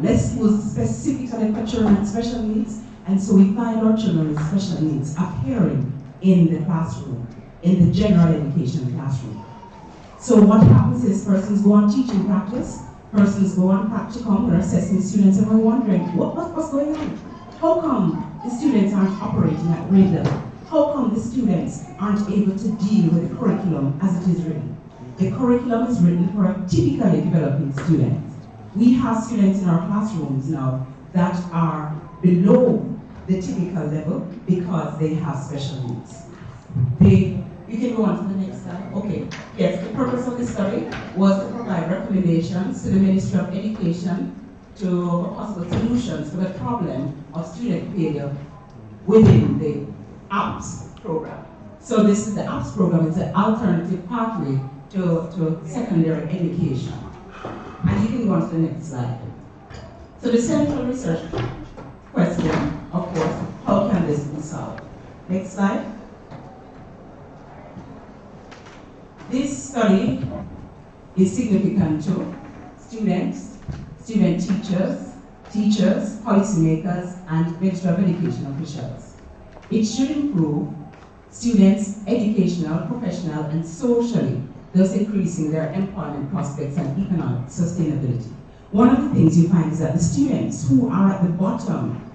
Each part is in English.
less schools specifically for children with special needs, and so we find our children with special needs appearing in the classroom, in the general education classroom. So what happens is persons go on teaching practice, persons go on practicum, we're assessing students, and we're wondering, what's going on? How come the students aren't operating at grade level? How come the students aren't able to deal with the curriculum as it is written? The curriculum is written for a typically developing student. We have students in our classrooms now that are below the typical level because they have special needs. You can go on to the next slide. Okay. Yes, the purpose of this study was to provide recommendations to the Ministry of Education for possible solutions to the problem of student failure within the APS program. So this is the APS program. It's an alternative pathway to secondary education. And you can go on to the next slide. So the central research question, of course, how can this be solved? Next slide. This study is significant to students, student teachers, policymakers, and Ministry of Education officials. It should improve students' educational, professional, and socially, thus increasing their employment prospects and economic sustainability. One of the things you find is that the students who are at the bottom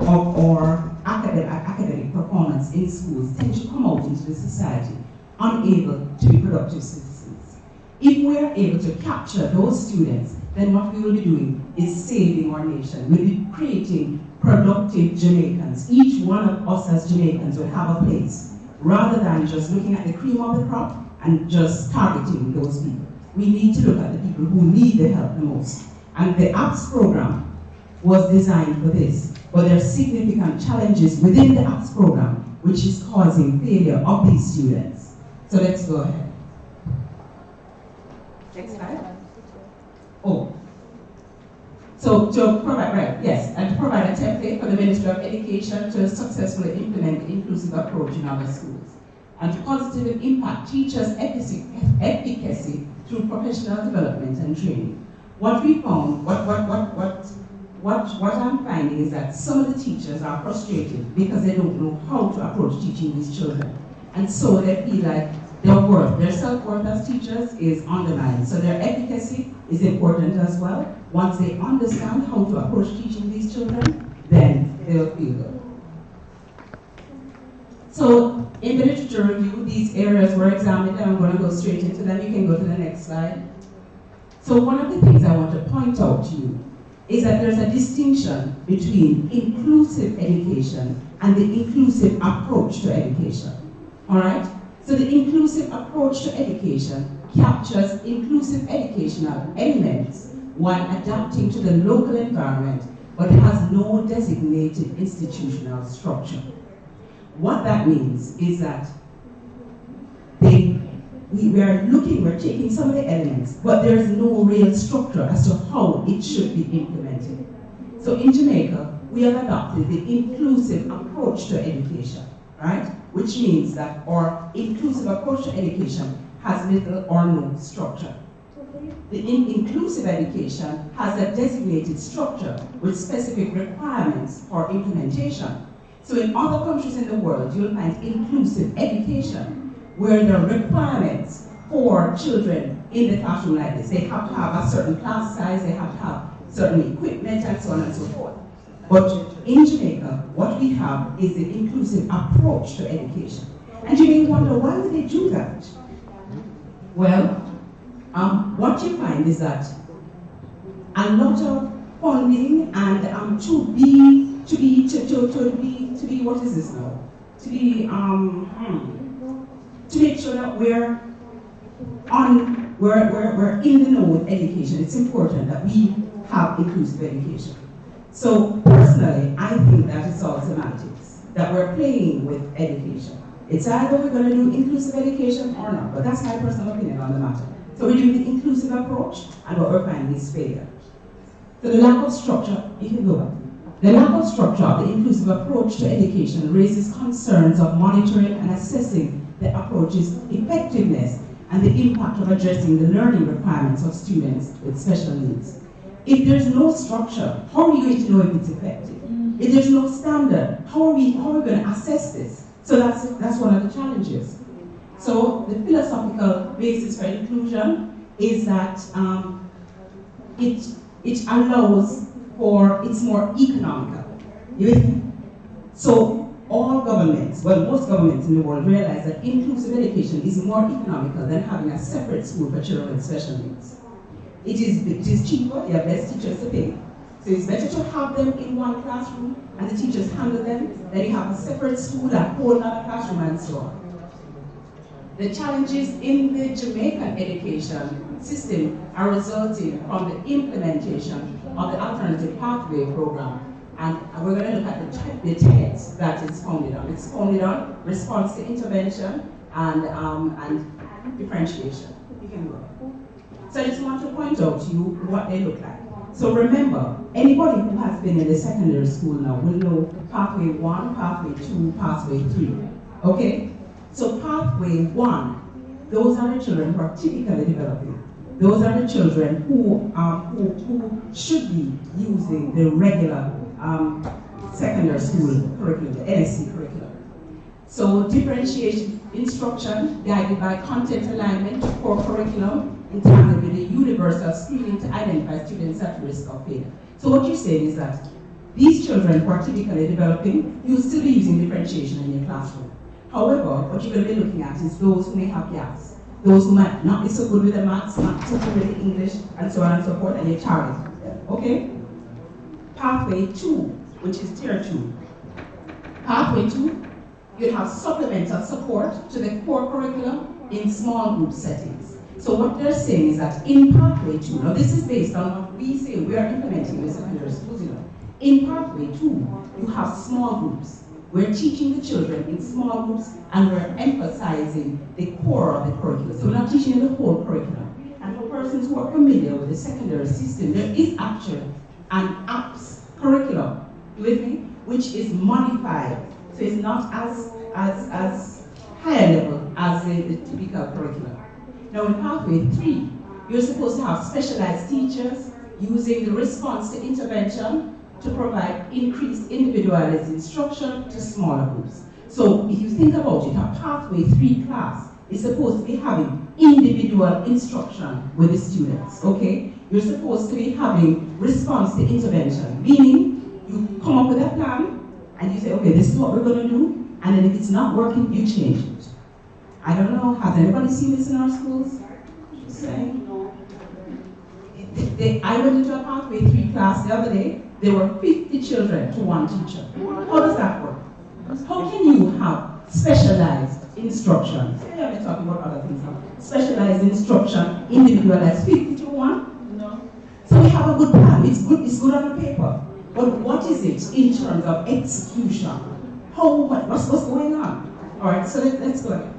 of our academic performance in schools tend to come out into the society unable to be productive citizens. If we are able to capture those students, then what we will be doing is saving our nation. We'll be creating productive Jamaicans. Each one of us as Jamaicans will have a place, rather than just looking at the cream of the crop and just targeting those people. We need to look at the people who need the help the most. And the APS program was designed for this, but there are significant challenges within the APS program which is causing failure of these students. So let's go ahead. Next slide. Oh. So to provide, right, yes, and to provide a template for the Ministry of Education to successfully implement the inclusive approach in our schools, and to positively impact teachers' efficacy through professional development and training. What we found, what I'm finding is that some of the teachers are frustrated because they don't know how to approach teaching these children. And so they feel like their self-worth as teachers is undermined. So their efficacy is important as well. Once they understand how to approach teaching these children, then they'll feel good. So in the literature review, these areas were examined, and I'm going to go straight into them. You can go to the next slide. So one of the things I want to point out to you is that there's a distinction between inclusive education and the inclusive approach to education. All right? So the inclusive approach to education captures inclusive educational elements while adapting to the local environment, but has no designated institutional structure. What that means is that we're taking some of the elements, but there's no real structure as to how it should be implemented. So in Jamaica, we have adopted the inclusive approach to education, right? Which means that our inclusive approach to education has little or no structure. The inclusive education has a designated structure with specific requirements for implementation. So in other countries in the world, you'll find inclusive education, where there are requirements for children in the classroom like this. They have to have a certain class size, they have to have certain equipment, and so on and so forth. But in Jamaica, what we have is the inclusive approach to education. And you may wonder, why do they do that? Well, what you find is that a lot of funding and to make sure that we're in the know with education. It's important that we have inclusive education. So personally, I think that it's all semantics, that we're playing with education. It's either we're going to do inclusive education or not, but that's my personal opinion on the matter. So we're doing the inclusive approach, and what we're finding is failure. So the lack of structure, you can go back. The lack of structure of the inclusive approach to education raises concerns of monitoring and assessing the approach's effectiveness and the impact of addressing the learning requirements of students with special needs. If there's no structure, how are we going to know if it's effective? If there's no standard, how are we going to assess this? So that's one of the challenges. So the philosophical basis for inclusion is that it allows for, it's more economical. You with me? So all governments, well, most governments in the world realize that inclusive education is more economical than having a separate school for children with special needs. It is cheaper, you have less teachers to pay. So it's better to have them in one classroom and the teachers handle them than you have a separate school, a whole other classroom, and so on. The challenges in the Jamaican education system are resulting from the implementation of the Alternative Pathway Program. And we're going to look at the tenets that it's founded on. It's founded on response to intervention and differentiation. You can go. So I just want to point out to you what they look like. So remember, anybody who has been in the secondary school now will know pathway 1, pathway 2, pathway 3. Okay? So pathway 1, those are the children who are typically developing. Those are the children who should be using the regular secondary school curriculum, the NSC curriculum. So differentiation instruction guided by content alignment, core curriculum, in tandem with the universal screening to identify students at risk of failure. So what you're saying is that these children who are typically developing, you'll still be using differentiation in your classroom. However, what you're going to be looking at is those who may have gaps, those who might not be so good with the maths, not so good with the English, and so on and so forth, and you target them. Okay? Pathway 2, which is tier 2. Pathway 2, you have supplemental support to the core curriculum in small group settings. So what they're saying is that in pathway 2, now this is based on what we say we are implementing in secondary schools, you know. In pathway 2, you have small groups. We're teaching the children in small groups and we're emphasizing the core of the curriculum. So we're not teaching the whole curriculum. And for persons who are familiar with the secondary system, there is actually an APS curriculum, you with me? Which is modified. So it's not as high level as the typical curriculum. Now in pathway 3, you're supposed to have specialized teachers using the response to intervention to provide increased individualized instruction to smaller groups. So if you think about it, a pathway 3 class is supposed to be having individual instruction with the students, okay? You're supposed to be having response to intervention, meaning you come up with a plan and you say, okay, this is what we're going to do, and then if it's not working, you change it. I don't know, has anybody seen this in our schools? Just saying. I went into a pathway 3 class the other day. There were 50 children to one teacher. How does that work? How can you have specialized instruction? I'm not talking about other things now. Specialized instruction, individualized, 50 to 1? No. So we have a good plan. It's good on the paper. But what is it in terms of execution? What's going on? All right, so let's go ahead.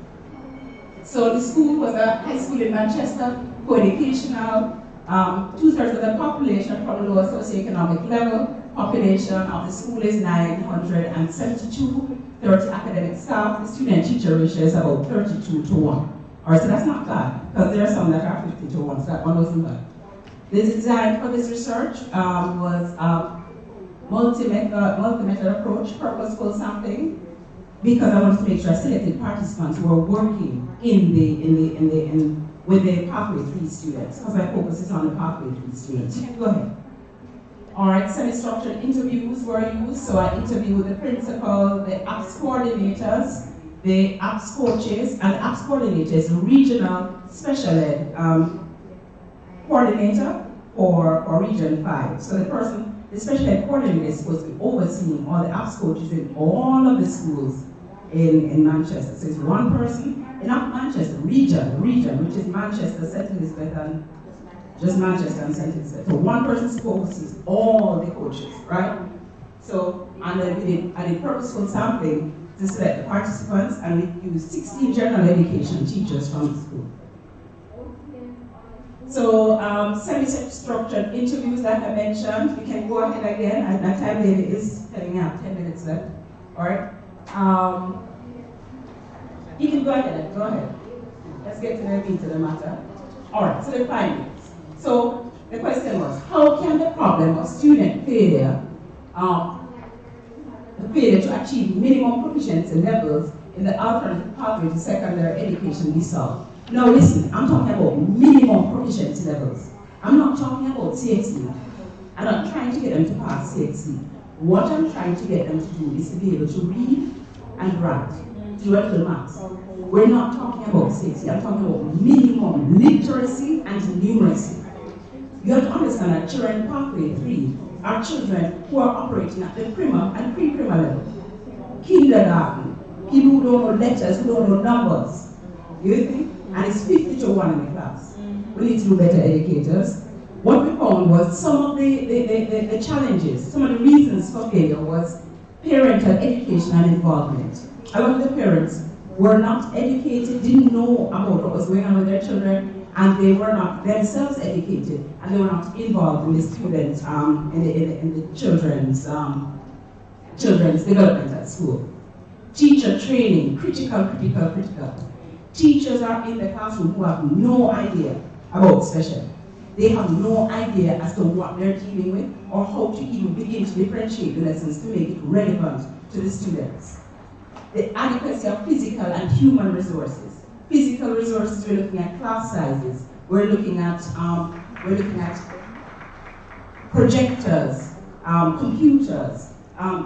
So the school was a high school in Manchester, co-educational. 2/3 of the population from the lower socioeconomic level. Population of the school is 972, 30 academic staff. The student-teacher ratio is about 32 to 1. All right, so that's not bad, because there are some that are 50 to 1, so that one wasn't bad. The design for this research was multi-method approach, purposeful sampling, because I wanted to make sure I selected participants who are working with the pathway 3 students, because my focus is on the pathway 3 students. You can go ahead. All right, semi-structured interviews were used, so I interviewed the principal, the APS coordinators, the APS coaches, and the APS coordinator is a regional special ed coordinator for Region 5. So the special ed coordinator is supposed to be overseeing all the APS coaches in all of the schools in Manchester. So it's one person, not Manchester, region, which is Manchester, St. Elizabeth, and just Manchester and St. Elizabeth. So one person oversees all the coaches, right? So, and then I did purposeful sampling to select the participants, and we used 16 general education teachers from the school. So, semi-structured interviews, like I mentioned, you can go ahead again. At that time, David is telling me I have 10 minutes left. All right. You can go ahead. Let's get to the meat of the matter. All right, so the findings. So The question was, how can the problem of student failure, the failure to achieve minimum proficiency levels in the alternative pathway to secondary education be solved? Now listen, I'm talking about minimum proficiency levels. I'm not talking about CXC. I'm not trying to get them to pass CXC. What I'm trying to get them to do is to be able to read and write, do a little maths. We're not talking about CXC, I'm talking about minimum literacy and numeracy. You have to understand that children in pathway 3 are children who are operating at the primer and pre-primer level. Kindergarten, people who don't know letters, who don't know numbers. You think? And it's 50 to 1 in the class. We need to do better educators. What we found was some of the challenges, some of the reasons for failure was parental education and involvement. A lot of the parents were not educated, didn't know about what was going on with their children, and they were not themselves educated, and they were not involved in the students, in the children's development at school. Teacher training, critical. Teachers are in the classroom who have no idea about special. They have no idea as to what they're dealing with or how to even begin to differentiate the lessons to make it relevant to the students. The adequacy of physical and human resources. Physical resources, we're looking at class sizes. We're looking at projectors, computers,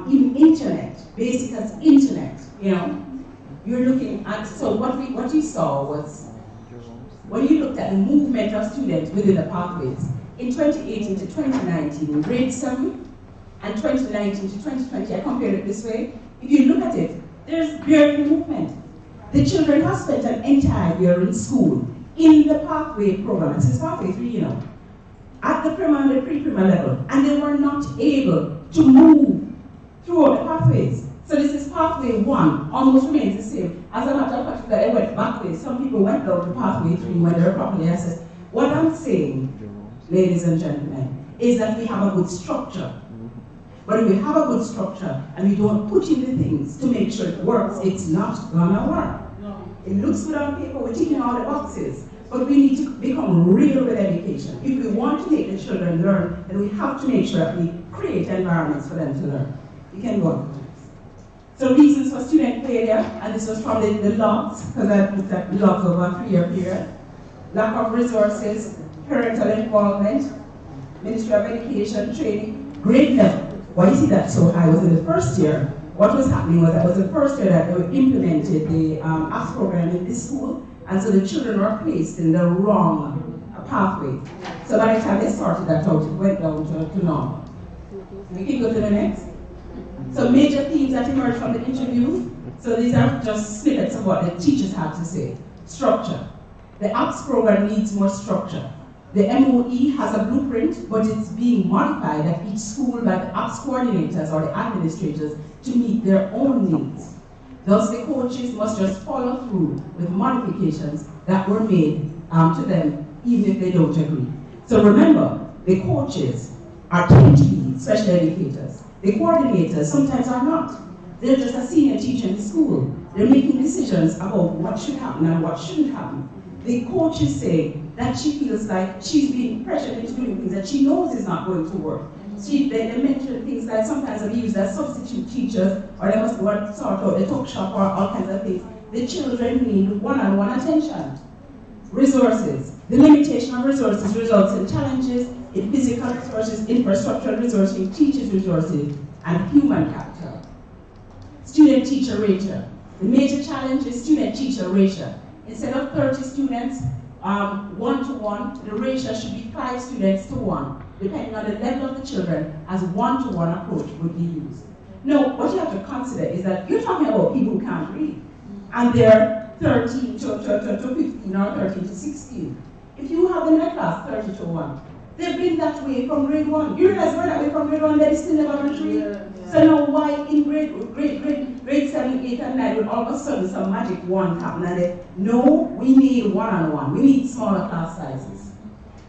even internet, basic as internet, you know. You're looking at, so what you saw was, when you looked at the movement of students within the pathways, in 2018 to 2019, in grade 7, and 2019 to 2020, I compared it this way. If you look at it, there's barely movement. The children have spent an entire year in school, in the pathway program, this is pathway 3, you know, at the primer and the pre-primer level, and they were not able to move throughout the pathways. So this is pathway 1, almost remains the same. As a matter of fact, they went backwards. Some people went down to pathway 3 when they were properly assessed. What I'm saying, ladies and gentlemen, is that we have a good structure. But if we have a good structure and we don't put in the things to make sure it works, it's not gonna work. It looks good on paper, we're ticking all the boxes, but we need to become real with education. If we want to make the children learn, then we have to make sure that we create environments for them to learn. You can go on. So reasons for student failure, and this was from the logs, because I looked at logs over a 3-year period. Lack of resources, parental involvement, Ministry of Education, training, grade level. Why you see that so high was in the first year. What was happening was that was the first year that they implemented the APS program in this school, and so the children were placed in the wrong pathway. So by the time they sorted that out, it went down to normal. We can go to the next. So major themes that emerged from the interview. So these are just snippets of what the teachers had to say. Structure. The APS program needs more structure. The MOE has a blueprint, but it's being modified at each school by the APS coordinators or the administrators to meet their own needs. Thus, the coaches must just follow through with modifications that were made to them, even if they don't agree. So remember, the coaches are trained to be special educators. The coordinators sometimes are not. They're just a senior teacher in the school. They're making decisions about what should happen and what shouldn't happen. The coaches say that she feels like she's being pressured into doing things that she knows is not going to work. They mention things like sometimes they're used as substitute teachers, or they must go and sort out the talk shop or all kinds of things. The children need one-on-one attention. Resources. The limitation of resources results in challenges in physical resources, infrastructural resources, teachers' resources, and human capital. Student-teacher ratio. The major challenge is student-teacher ratio. Instead of 30 students, 1-to-1, the ratio should be 5 students to 1, depending on the level of the children, as 1-to-1 approach would be used. Now, what you have to consider is that you're talking about people who can't read, and they're 13 to 15 or 13 to 16. If you have in a class 30 to 1, they've been that way from grade 1. You realize we're that way from grade 1, they still never retrieve. Yeah. So now why in grade 7, 8, and 9 would all of a sudden some magic wand happen and they, no, we need one-on-one. We need smaller class sizes.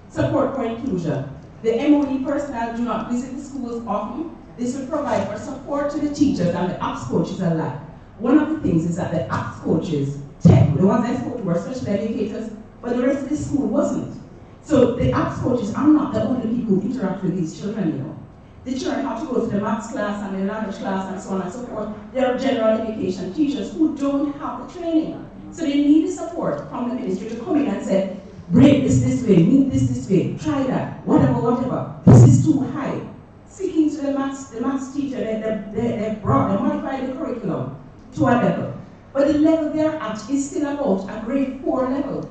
Support for inclusion. The MOE personnel do not visit the schools often. This will provide for support to the teachers and the APS coaches alike. One of the things is that the APS coaches, the ones I spoke to were special educators, but the rest of the school wasn't. So the apps coaches are not the only people who interact with these children, you know. The children have to go to the maths class and the language class and so on and so forth. There are general education teachers who don't have the training. So they need the support from the ministry to come in and say, break this way, move this way, try that, whatever. This is too high. Speaking to the maths teacher, they modified the curriculum to a level. But the level they're at is still about a grade 4 level.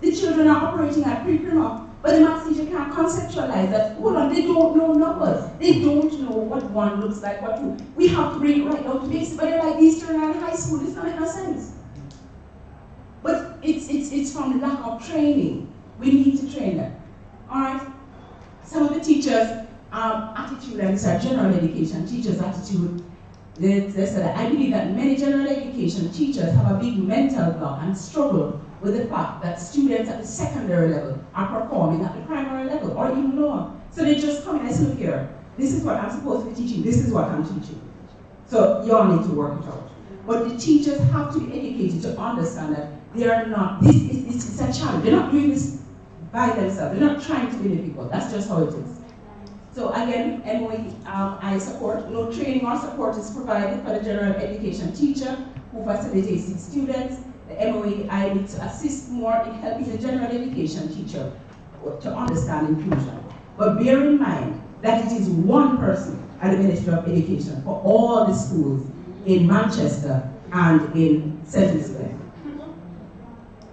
The children are operating at pre-prima, but the maths teacher can't conceptualize that, hold on, they don't know numbers. They don't know what 1 looks like, what 2. We have to bring it right down to basics, but they're like, these children are in high school, this doesn't make no sense. But it's from the lack of training. We need to train them. All right? Some of the teachers' attitude, and these are general education teachers' attitude, they said, I believe that many general education teachers have a big mental block and struggle with the fact that students at the secondary level are performing at the primary level or even lower. So they just come in and say, look here, this is what I'm supposed to be teaching, this is what I'm teaching. So you all need to work it out. But the teachers have to be educated to understand that they are not, this is a challenge. They're not doing this by themselves. They're not trying to be difficult. That's just how it is. So again, MOE, I support. No training or support is provided for the general education teacher who facilitates his students. The MOE, I need to assist more in helping the general education teacher to understand inclusion. But bear in mind that it is one person at the Ministry of Education for all the schools in Manchester and in St. Elizabeth.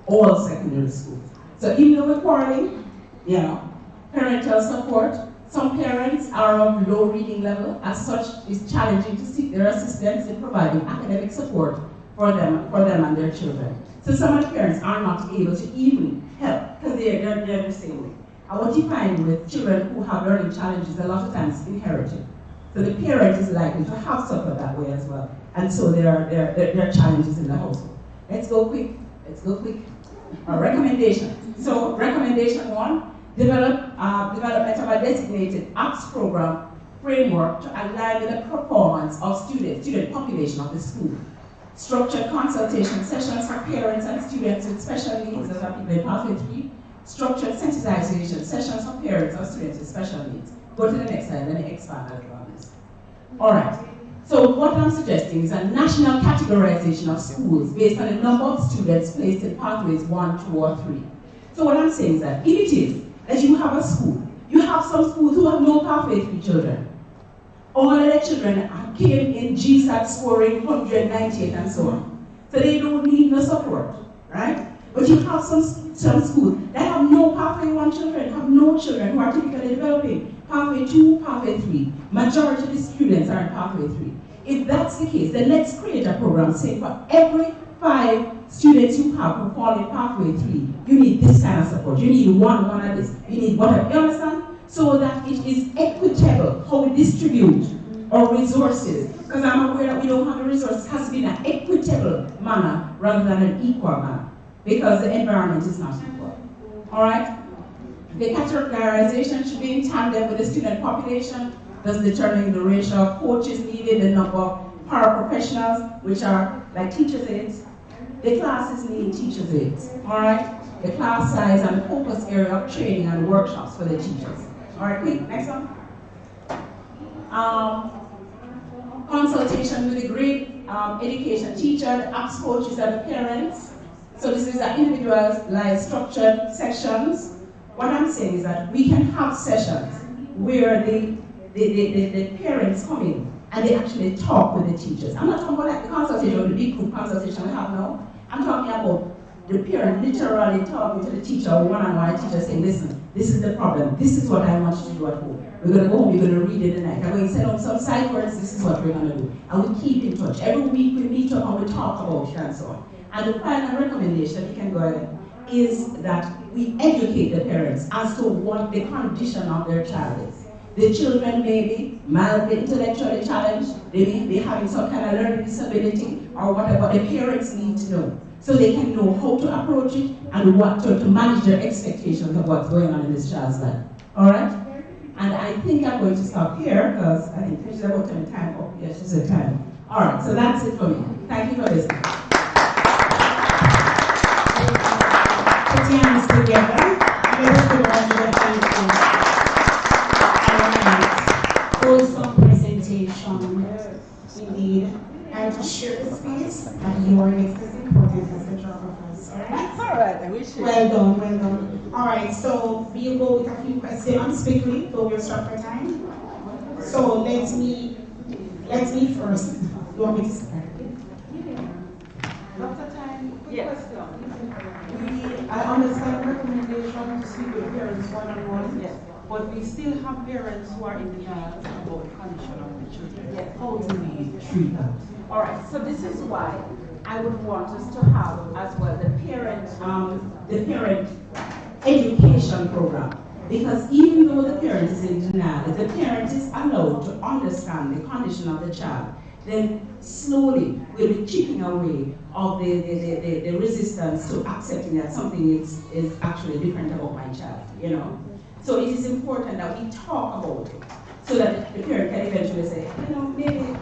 All secondary schools. So even though we're quarreling, you know, parental support, some parents are of low reading level. As such, it's challenging to seek their assistance in providing academic support for them and their children. So some of the parents are not able to even help because they're the same way. And what you find with children who have learning challenges, a lot of times inherited. So the parent is likely to have suffered that way as well. And so there are challenges in the household. Let's go quick. Recommendation. So recommendation 1, development of a designated apps program framework to align with the performance of student population of the school. Structured consultation sessions for parents and students with special needs that are people in pathway 3. Structured sensitization sessions for parents or students with special needs. Go to the next slide, let me expand a little on this. All right. So what I'm suggesting is a national categorization of schools based on the number of students placed in pathways 1, 2, or 3. So what I'm saying is that if it is that you have a school, you have some schools who have no pathway 3 children. All of the children came in GSAT scoring 198 and so on. So they don't need no support, right? But you have some schools that have no pathway 1 children, have no children who are typically developing pathway 2, pathway 3. Majority of the students are in pathway 3. If that's the case, then let's create a program saying for every 5 students you have who fall in pathway 3, you need this kind of support. You need one of this. You need whatever. You understand? So that it is equitable how we distribute our resources. Because I'm aware that we don't have the resources. It has to be in an equitable manner rather than an equal manner. Because the environment is not equal. All right? The categorization should be in tandem with the student population, thus determining the ratio of coaches needed, the number of paraprofessionals, which are like teachers' aides. The classes need teachers' aides. All right? The class size and the focus area of training and workshops for the teachers. All right, quick, next one. Consultation with the grade education teacher, the apps coaches, and the parents. So this is an individualized structured sections. What I'm saying is that we can have sessions where the parents come in and they actually talk with the teachers. I'm not talking about like the consultation or the big group consultation we have now. I'm talking about the parent literally talking to the teacher one-on-one, the teacher saying, listen, this is the problem, this is what I want you to do at home. We're going to go home, we're going to read it in the night. I'm going to send out some side words, this is what we're going to do. And we keep in touch. Every week we meet up and we talk about it and so on. And the final recommendation, you can go ahead, is that we educate the parents as to what the condition of their child is. The children may be mildly intellectually challenged, they may be having some kind of learning disability or whatever. The parents need to know so they can know how to approach it and what to manage their expectations of what's going on in this child's life. All right? And I think I'm going to stop here because I think she's about to time. Oh, yes, she's at time. All right, so that's it for me. Thank you for listening. Put your hands together. Awesome presentation. Indeed. And to share the space, and your next is important as the geographers. Alright, I wish you. Well done, well done. Alright, so we'll go with a few questions quickly, though we're short for time. So let me first. You want me to start? Dr. Time, quick question. I understand recommendation to speak with parents one-on-one. Yes. But we still have parents who are in denial about the condition of the children. Yes. How do we treat that? All right. So this is why I would want us to have as well the parent education program. Because even though the parent is in denial, if the parent is allowed to understand the condition of the child, then slowly we'll be chipping away of the resistance to accepting that something is actually different about my child, you know. So it is important that we talk about it so that the parent can eventually say, you know, maybe,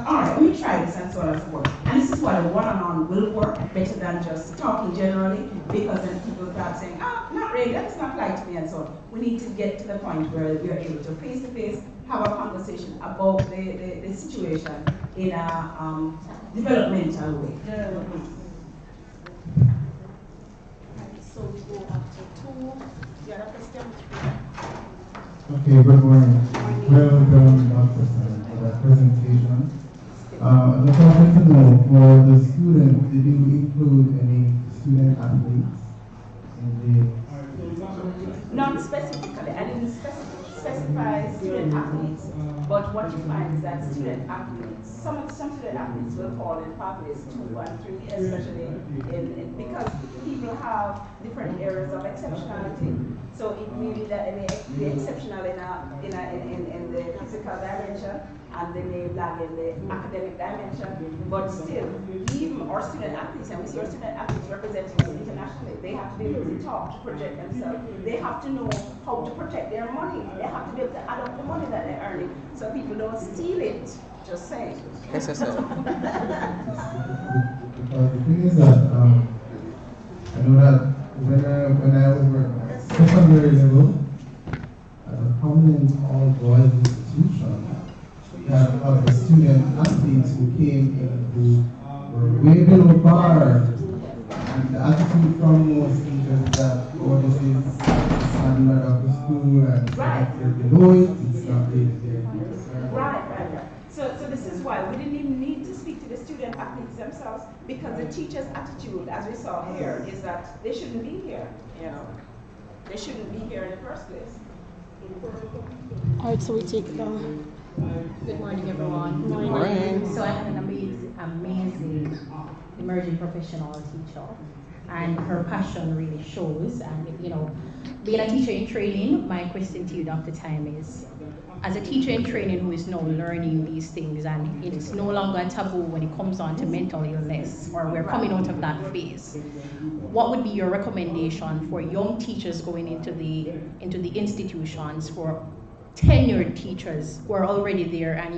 all right, let me try this and so on and so forth. And this is why one-on-one will work better than just talking generally, because then people start saying, not really, that does not apply to me and so on. We need to get to the point where we are able to face-to-face have a conversation about the situation in a developmental way. So we go up to two. The other question? Okay, good morning. Well done, Dr. Sam, for that presentation. I just wanted to know, for the students, did you include any student athletes in the... not specifically. I didn't specify student athletes, but what you find is that student athletes, some student athletes will fall in pathways 2 and 3, especially in because people have different areas of exceptionality. So it may be that they may be exceptional in the physical dimension, and they may lag in the academic dimension, but still, even our student athletes, and we see our student athletes representing us internationally, they have to be able to talk, to project themselves. They have to know how to protect their money. They have to be able to add up the money that they're earning so people don't steal it. Just saying. Because the thing is that I know that when I was working at secondary level at a prominent all-boys institution, we had other student athletes who came in who were way below par, and the attitude from most teachers is that, oh, this is standard of the school and they're below it, it's not really there. Right. So this is why we didn't even need to speak to the student athletes themselves, because the teacher's attitude, as we saw here, is that they shouldn't be here. You know, they shouldn't be here in the first place. All right, so we take the... Good morning, everyone. Good morning. So I had an amazing emerging professional teacher, and her passion really shows. And you know, being a teacher in training, my question to you, Dr. Time, is: as a teacher in training who is now learning these things, and it's no longer a taboo when it comes on to mental illness, or we're coming out of that phase, what would be your recommendation for young teachers going into the institutions, for tenured teachers who are already there and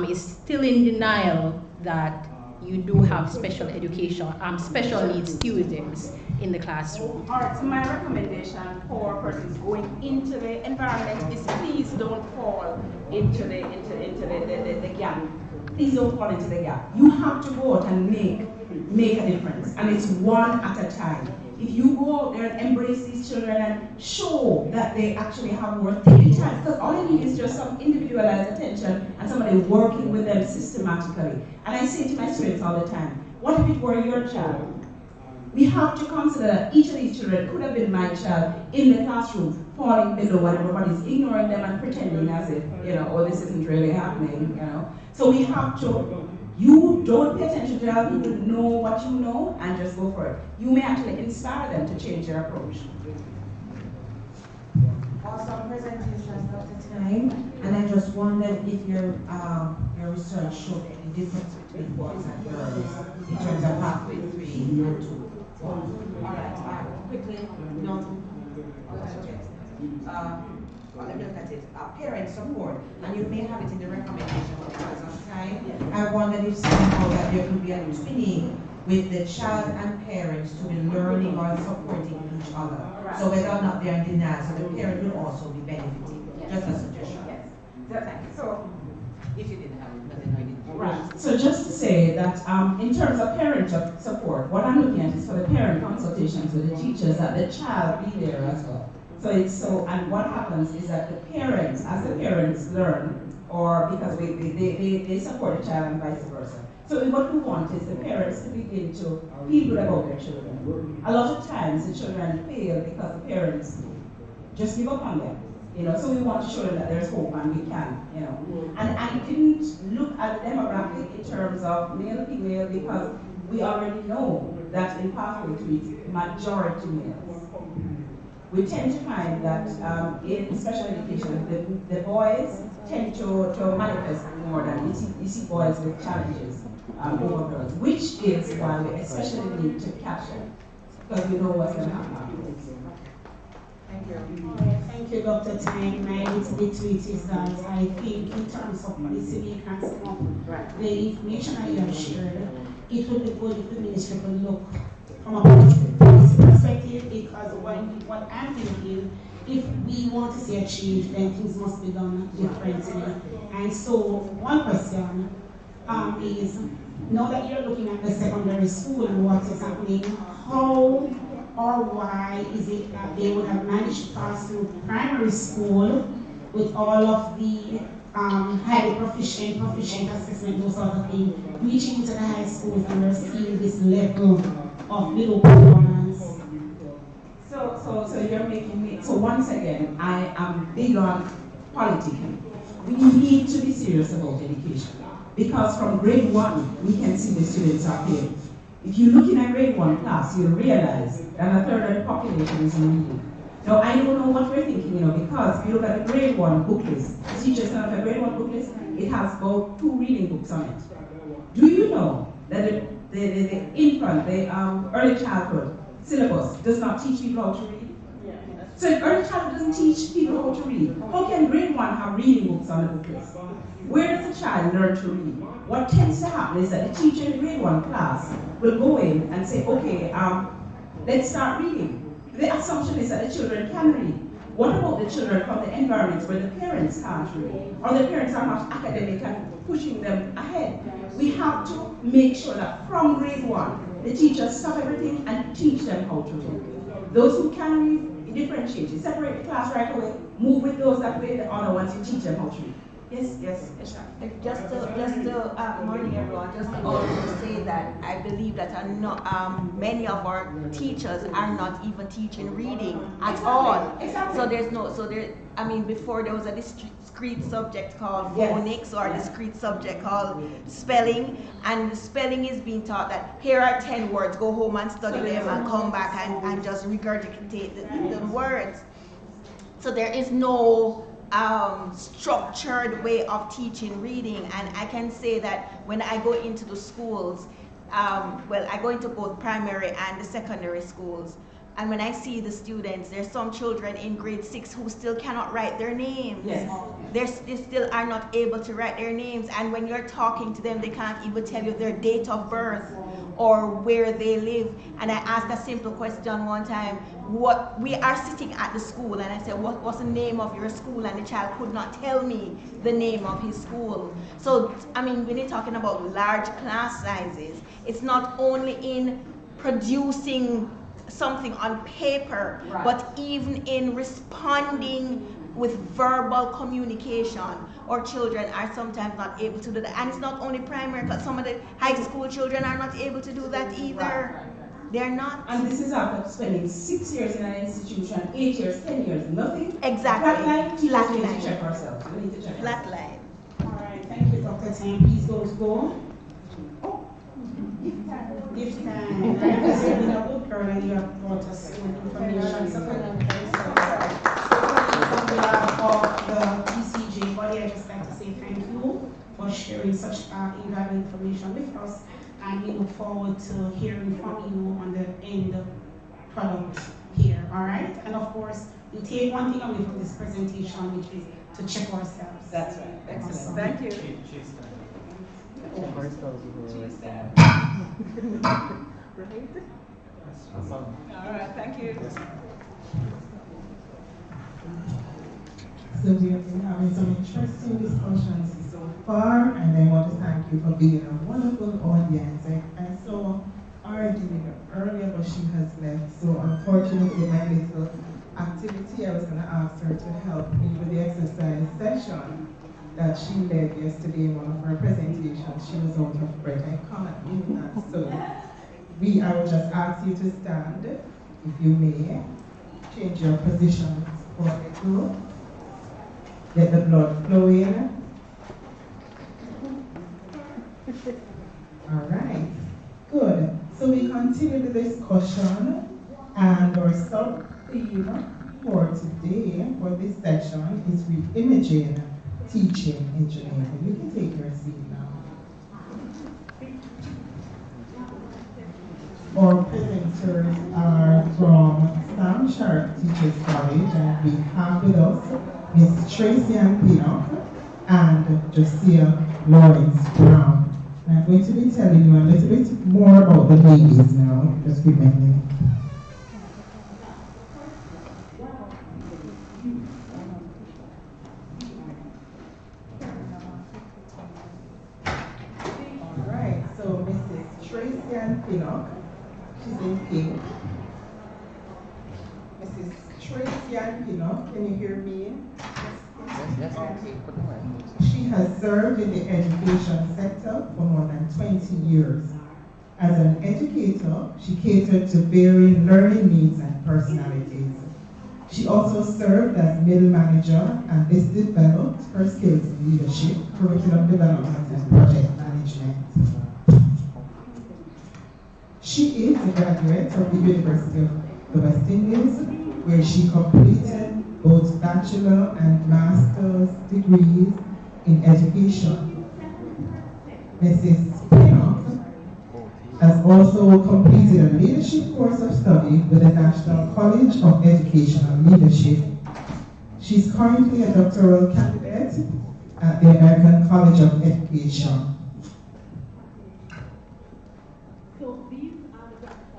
is still in denial that you do have special education, special needs students in the classroom? All right, so my recommendation for persons going into the environment is please don't fall into the gap. Please don't fall into the gap. You have to go out and make a difference, and it's one at a time. If you go out there and embrace these children and show that they actually have worth, take your time, because all you need is just some individualized attention and somebody working with them systematically. And I say to my students all the time, what if it were your child? We have to consider that each of these children could have been my child in the classroom, falling below, and everybody's ignoring them and pretending as if, oh, this isn't really happening, So we have to, you don't pay attention to how people know what you know and just go for it. You may actually inspire them to change their approach. Awesome presentation, Dr. Time. And I just wondered if your research showed any difference between boys and girls in terms of pathway 3 and 2. All right, quickly, let me look at it. Parent support, and you may have it in the recommendation because of time. I wondered if somehow that there could be a twinning with the child and parents to be learning or supporting each other. So whether or not they're in denial, so the parent will also be benefiting. Just a suggestion. Yes. So, if you didn't have it, then I didn't. Right. So just to say that in terms of parent support, what I'm looking at is for the parent consultations with the teachers, that the child be there as well. So it's so, and what happens is that the parents, as the parents learn, or because they support the child and vice versa. So what we want is the parents to begin to feel good about their children. A lot of times the children fail because the parents just give up on them. You know, so we want to show them that there's hope and we can, you know. And I didn't look at the demographic in terms of male, female, because we already know that in pathway to it's majority males. We tend to find that in special education, the boys tend to manifest more than you see boys with challenges over girls, which is why we especially need to catch them, because we know what's going to happen afterwards. Thank you. Thank you, Dr. Tang. My little bit to it is that I think in terms of policy makers, the information I have shared, it would be good if the ministry could look from a policy perspective, because what I'm thinking, if we want to see a change, then things must be done differently. And so one question is, now that you're looking at the secondary school and what is happening, how or why is it that they would have managed to pass through primary school with all of the highly proficient assessment, those sort of things, reaching into the high schools and we're seeing this level of middle performance? So you're making me, so once again, I am big on politicking. We need to be serious about education, because from grade 1, we can see the students are failing. If you look in a grade 1 class, you'll realize that a third of the population is reading. Now, I don't know what we're thinking, you know, because if you look at the grade 1 book list, the teachers have a grade 1 book list, it has about 2 reading books on it. Do you know that the infant, the early childhood syllabus does not teach people how to read? So if early childhood doesn't teach people how to read, how can grade 1 have reading books on the book list? Where does a child learn to read? What tends to happen is that the teacher in grade 1 class will go in and say, okay, let's start reading. The assumption is that the children can read. What about the children from the environments where the parents can't read, or the parents are not academic and pushing them ahead? We have to make sure that from grade 1, the teachers stop everything and teach them how to read. Those who can read, differentiate it. Separate the class right away, move with those that way, the other ones, you teach them how to read. Yes. Just to morning everyone, just to also say that I believe that many of our teachers are not even teaching reading at all. Exactly. So before there was a discrete subject called phonics, or a discrete subject called spelling, and the spelling is being taught that here are 10 words, go home and study them and come back and just regurgitate the words. So there is no structured way of teaching reading, and I can say that when I go into the schools, I go into both primary and the secondary schools, and when I see the students, there's some children in grade 6 who still cannot write their names. Yes. They still are not able to write their names, and when you're talking to them, they can't even tell you their date of birth or where they live. And I asked a simple question one time, we are sitting at the school, and I said, what's the name of your school? And the child could not tell me the name of his school. So, when you're talking about large class sizes, it's not only in producing something on paper, right, but even in responding with verbal communication, or children are sometimes not able to do that. And it's not only primary, but some of the high school children are not able to do that either. Right. They're not. And this is after spending 6 years in an institution, 8 years, 10 years, nothing. Exactly. Flatline. We need to check ourselves. We need to check Flatline. All right, thank you, Dr. Tam. Please go. Gift time. Right? Because you've been a good girl and you have brought us good information. So, on behalf of the TCJ body, I just like to say thank you for sharing such invaluable information with us, and we look forward to hearing from you on the end product here. All right, and of course, we take one thing away from this presentation, which is to check ourselves. That's right. Excellent. Awesome. Thank you. All right, thank you. So we have been having some interesting discussions so far, and I want to thank you for being a wonderful audience. I saw Ardy earlier, but she has left. So unfortunately, my little activity, I was going to ask her to help me with the exercise session that she led yesterday in one of her presentations. She was out of breath. I can't do that. So I will just ask you to stand, if you may. Change your positions for a little. Get the blood flowing. All right, good. So we continue the discussion, and our sub-theme for today, for this session, is Reimaging Teaching Engineering. You can take your seat now. Our presenters are from Sam Sharp Teachers College, and we have with us Ms. Tracy Ann Pinnock and Josiah Lawrence Brown. And I'm going to be telling you a little bit more about the ladies now. Just give me a minute. All right, so Mrs. Tracy Ann Pinnock, she's in pink. Mrs. Tracy Ann Pinnock, can you hear me? Yes. She has served in the education sector for more than 20 years. As an educator, she catered to varying learning needs and personalities. She also served as middle manager, and this developed her skills in leadership, curriculum development, and project management. She is a graduate of the University of the West Indies, where she completed both bachelor and master's degrees in education. Mrs. Pinnock has also completed a leadership course of study with the National College of Educational Leadership. She's currently a doctoral candidate at the American College of Education.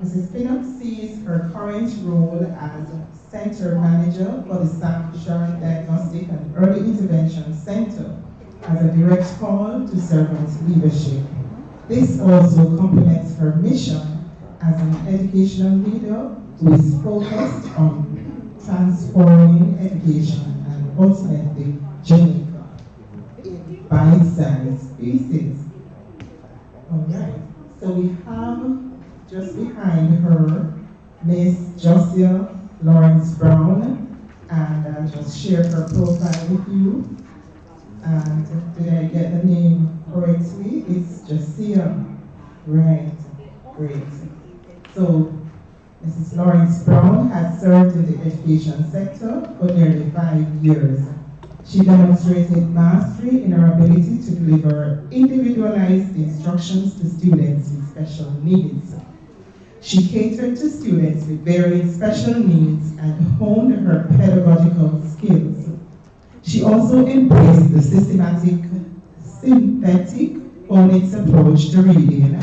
Mrs. Pinnock sees her current role as Center Manager for the Sam Sharp Diagnostic and Early Intervention Center as a direct call to servant leadership. This also complements her mission as an educational leader who is focused on transforming education and ultimately Jamaica in bite-sized pieces. All right, so we have just behind her Miss Josiah Lawrence Brown, and I'll just share her profile with you. And did I get the name correctly? It's Josiah. Right, great. So Mrs. Lawrence Brown has served in the education sector for nearly 5 years. She demonstrated mastery in her ability to deliver individualized instructions to students with special needs. She catered to students with varying special needs and honed her pedagogical skills. She also embraced the systematic, synthetic phonics approach to reading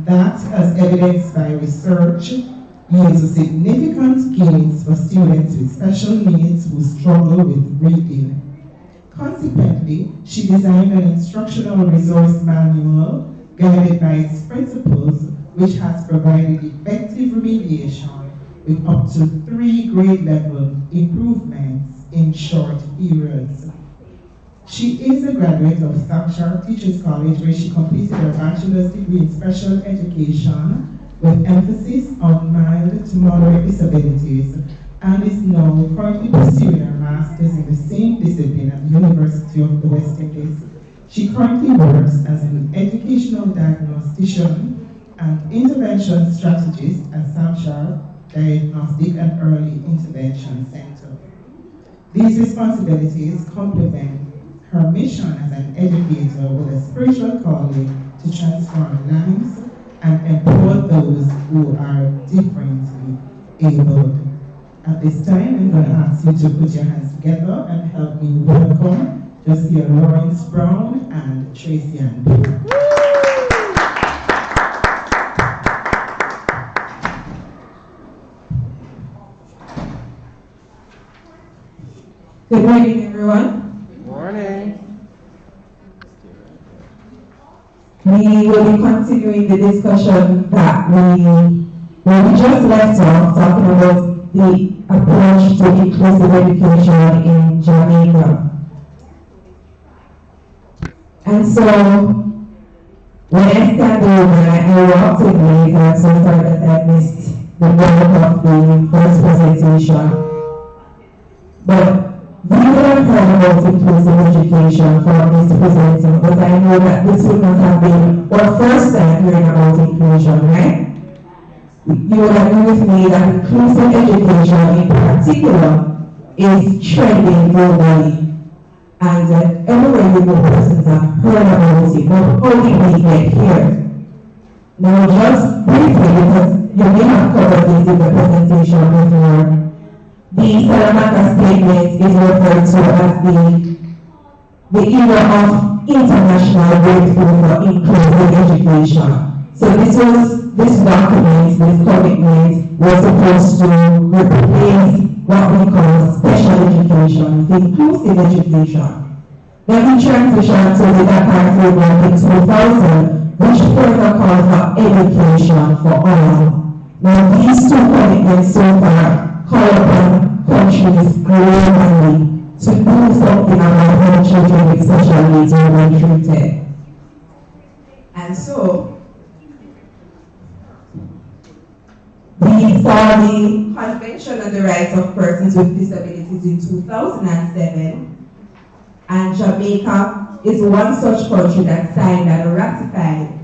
that, as evidenced by research, yields significant gains for students with special needs who struggle with reading. Consequently, she designed an instructional resource manual guided by its principles, which has provided effective remediation with up to 3 grade-level improvements in short periods. She is a graduate of Sam Sharp Teachers College, where she completed her bachelor's degree in special education with emphasis on mild to moderate disabilities, and is now currently pursuing her master's in the same discipline at the University of the West Indies. She currently works as an educational diagnostician and intervention strategist at Sam Sharp Diagnostic and Early Intervention Center. These responsibilities complement her mission as an educator with a spiritual calling to transform lives and empower those who are differently abled. At this time, I'm going to ask you to put your hands together and help me welcome Josiah Lawrence Brown and Tracy Ann Pinnock. Good morning, everyone. we will be continuing the discussion that we just left off, talking about the approach to inclusive education in Jamaica. And so, when I stand over, I walked away, I'm so sorry that I missed the work of the first presentation. But we would have heard about inclusive education from this presenting, but I know that this would not have been our first time hearing about inclusion, right? You would agree with me that inclusive education in particular is trending globally. And everywhere you go, persons have heard about it, but how did we get here? Now, just briefly, because you may have covered this in the presentation before, the Salamanca statement is referred to as the era of international breakthrough for inclusive education. So this document, this commitment, was supposed to replace what we call special education, the inclusive education. Then we transitioned to the Dakar program in 2000, which further called for education for all. Now these two commitments so far call upon countries globally to do something about how children with special needs are being treated. And so, we saw the Convention on the Rights of Persons with Disabilities in 2007, and Jamaica is one such country that signed and ratified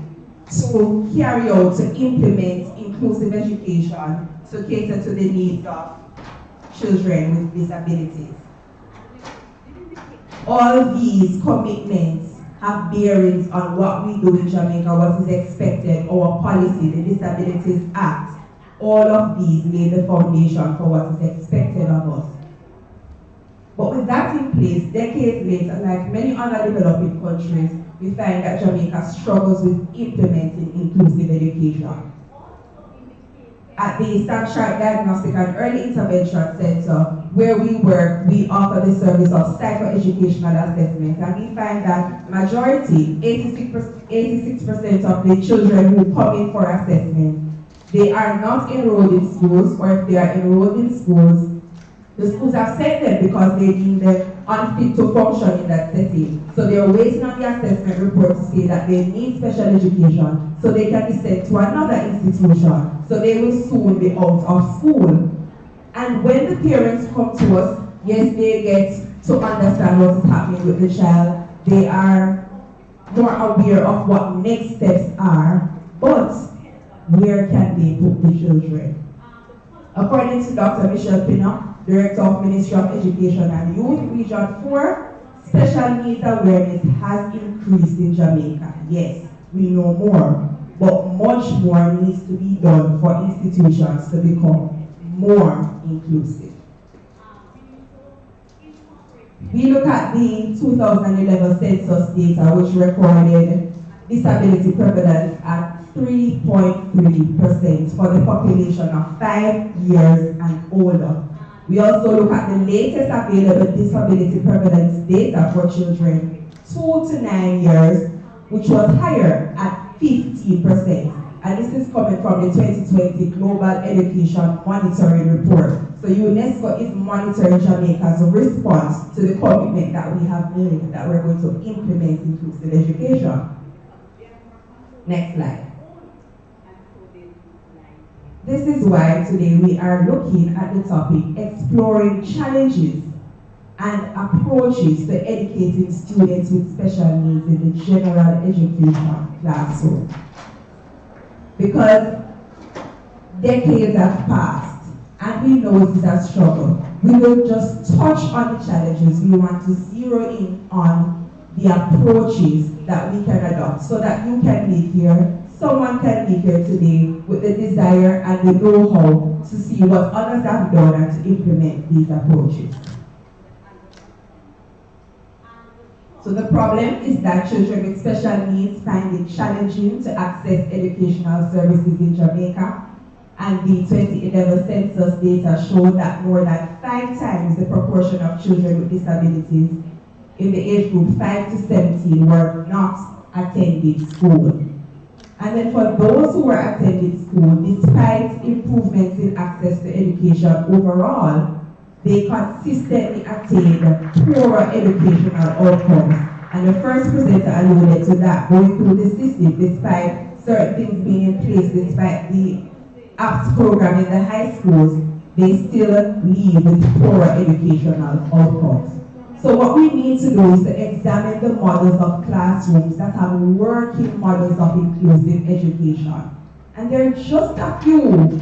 to carry out, to implement inclusive education to cater to the needs of children with disabilities. All these commitments have bearings on what we do in Jamaica, what is expected, our policy, the Disabilities Act. All of these lay the foundation for what is expected of us. But with that in place, decades later, like many other developing countries, we find that Jamaica struggles with implementing inclusive education. At the Sanctuary Diagnostic and Early Intervention Center, where we work, we offer the service of psychoeducational assessment, and we find that majority, 86% of the children who come in for assessment, they are not enrolled in schools, or if they are enrolled in schools, the schools have sent them because they deem them unfit to function in that setting. So they are waiting on the assessment report to say that they need special education so they can be sent to another institution. So they will soon be out of school. And when the parents come to us, yes, they get to understand what is happening with the child. They are more aware of what next steps are, but where can they put the children? According to Dr. Michelle Pinnock, Director of Ministry of Education and Youth, Region 4, special needs awareness has increased in Jamaica. Yes, we know more, but much more needs to be done for institutions to become more inclusive. We look at the 2011 census data, which recorded disability prevalence at 3.3% for the population of 5 years and older. We also look at the latest available disability prevalence data for children 2 to 9 years, which was higher at 15%. And this is coming from the 2020 Global Education Monitoring Report. So UNESCO is monitoring Jamaica's response to the commitment that we have made that we're going to implement inclusive education. Next slide. This is why today we are looking at the topic, exploring challenges and approaches to educating students with special needs in the general education classroom. Because decades have passed and we know it is a struggle. We will just touch on the challenges. We want to zero in on the approaches that we can adopt so that you can live here. Someone can be here today with the desire and the know-how to see what others have done and to implement these approaches. So the problem is that children with special needs find it challenging to access educational services in Jamaica, and the 2011 census data showed that more than 5 times the proportion of children with disabilities in the age group 5 to 17 were not attended school. And then for those who were attending school, despite improvements in access to education overall, they consistently attained poorer educational outcomes. And the first presenter alluded to that, going through the system, despite certain things being in place, despite the APS program in the high schools, they still leave with poorer educational outcomes. So what we need to do is to examine the models of classrooms that are working models of inclusive education. And there are just a few,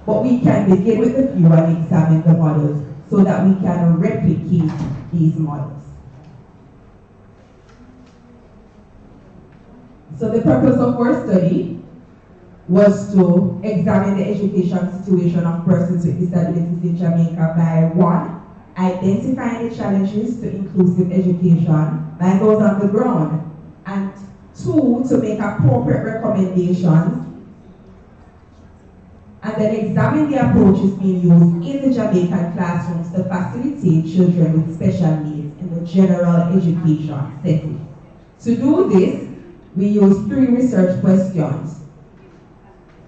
but we can begin with the few and examine the models so that we can replicate these models. So the purpose of our study was to examine the education situation of persons with disabilities in Jamaica by 1, identifying the challenges to inclusive education by those on the ground, and 2, to make appropriate recommendations, and then examine the approaches being used in the Jamaican classrooms to facilitate children with special needs in the general education setting. To do this, we used 3 research questions.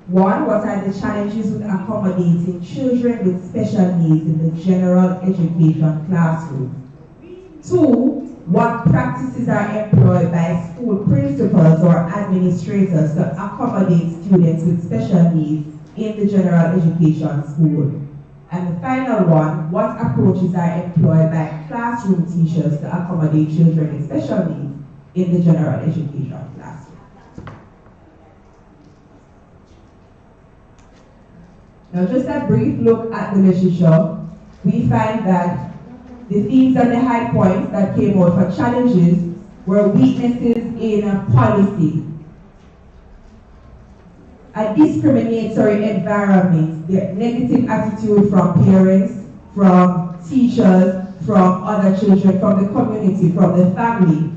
1, what are the challenges with accommodating children with special needs in the general education classroom? 2, what practices are employed by school principals or administrators to accommodate students with special needs in the general education school? And the final one, what approaches are employed by classroom teachers to accommodate children with special needs in the general education classroom? Now, just a brief look at the literature, we find that the themes and the high points that came out for challenges were weaknesses in policy, a discriminatory environment, the negative attitude from parents, from teachers, from other children, from the community, from the family,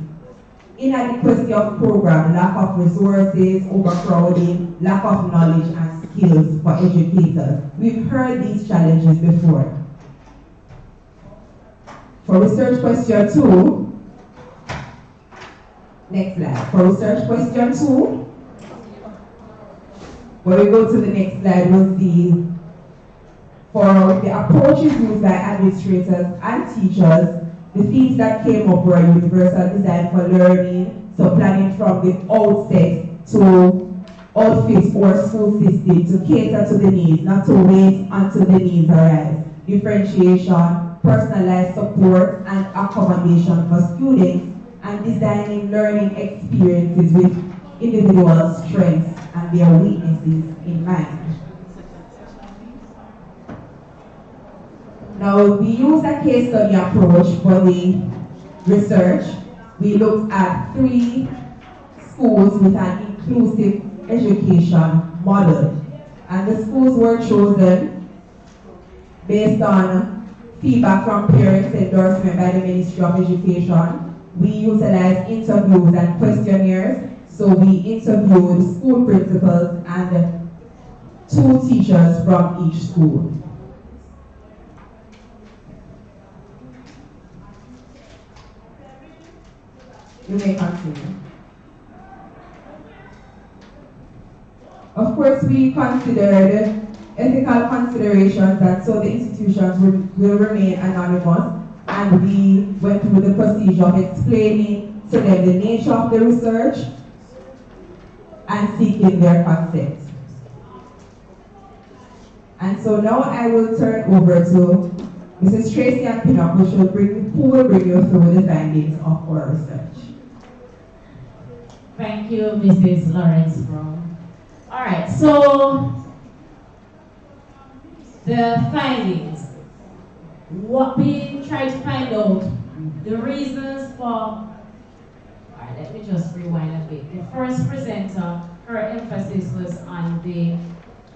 inadequacy of program, lack of resources, overcrowding, lack of knowledge and skills for educators. We've heard these challenges before. For research question 2, next slide. For research question 2, when we go to the next slide, we'll see for the approaches used by administrators and teachers, the themes that came up were universal design for learning, so planning from the outset to outfit our school system to cater to the needs, not to wait until the needs arise. Differentiation, personalized support and accommodation for students, and designing learning experiences with individual strengths and their weaknesses in mind. Now, we use a case study approach for the research. We looked at 3 schools with an inclusive education model. And the schools were chosen based on feedback from parents, endorsement by the Ministry of Education. We utilized interviews and questionnaires. So we interviewed school principals and 2 teachers from each school. You may continue. Of course, we considered ethical considerations, and so the institutions will remain anonymous, and we went through the procedure of explaining to them the nature of the research and seeking their consent. And so now I will turn over to Mrs. Tracy and Pinnock, who will bring you through the findings of our research. Thank you, Mrs. Lawrence Brown. All right, so the findings. What we tried to find out, the reasons for, all right, let me just rewind a bit. The first presenter, her emphasis was on the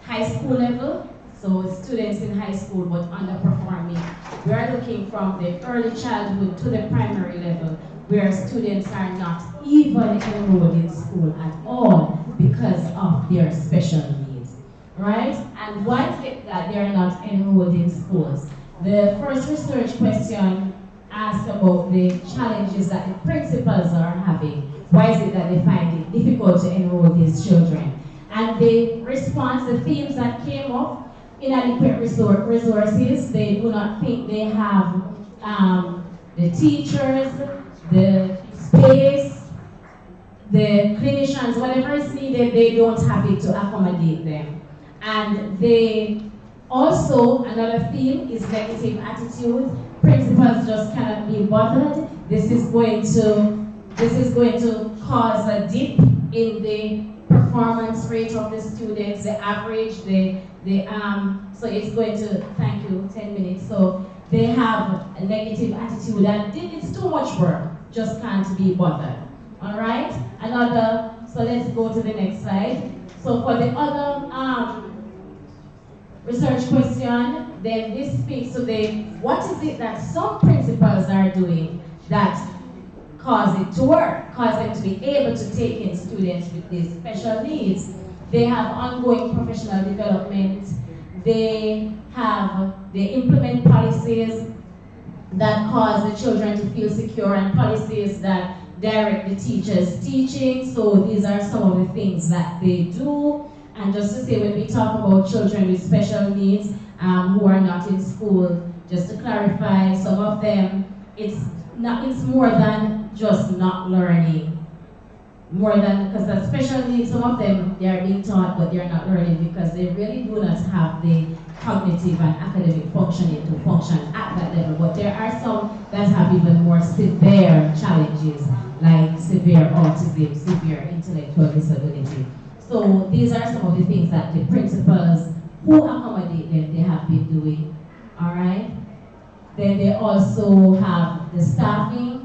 high school level, so students in high school but underperforming. We are looking from the early childhood to the primary level, where students are not even enrolled in school at all because of their special needs, right? And why is it that they are not enrolled in schools? The first research question asked about the challenges that the principals are having why is it that they find it difficult to enroll these children. And the response, the themes that came up, inadequate resources, they do not think they have the teachers, the space, the clinicians, whatever is needed, they don't have it to accommodate them. And they also, another theme is negative attitude. Principals just cannot be bothered. This is going to cause a dip in the performance rate of the students, the average, so it's going to, thank you, 10 minutes. So they have a negative attitude and it's too much work, just can't be bothered. All right, so let's go to the next slide. So for the other research question, then this speaks to what is it that some principals are doing that cause it to work, cause them to be able to take in students with these special needs. They have ongoing professional development. They implement policies that cause the children to feel secure and policies that direct the teachers' teaching. So these are some of the things that they do. And just to say, when we talk about children with special needs who are not in school, just to clarify, some of them, it's more than just not learning. Because the special needs, some of them, they are being taught, but they are not learning because they really do not have the cognitive and academic functioning to function at that level. But there are some that have even more severe challenges, like severe autism, severe intellectual disability. So these are some of the things that the principals who accommodate them, they have been doing, all right? Then they also have the staffing.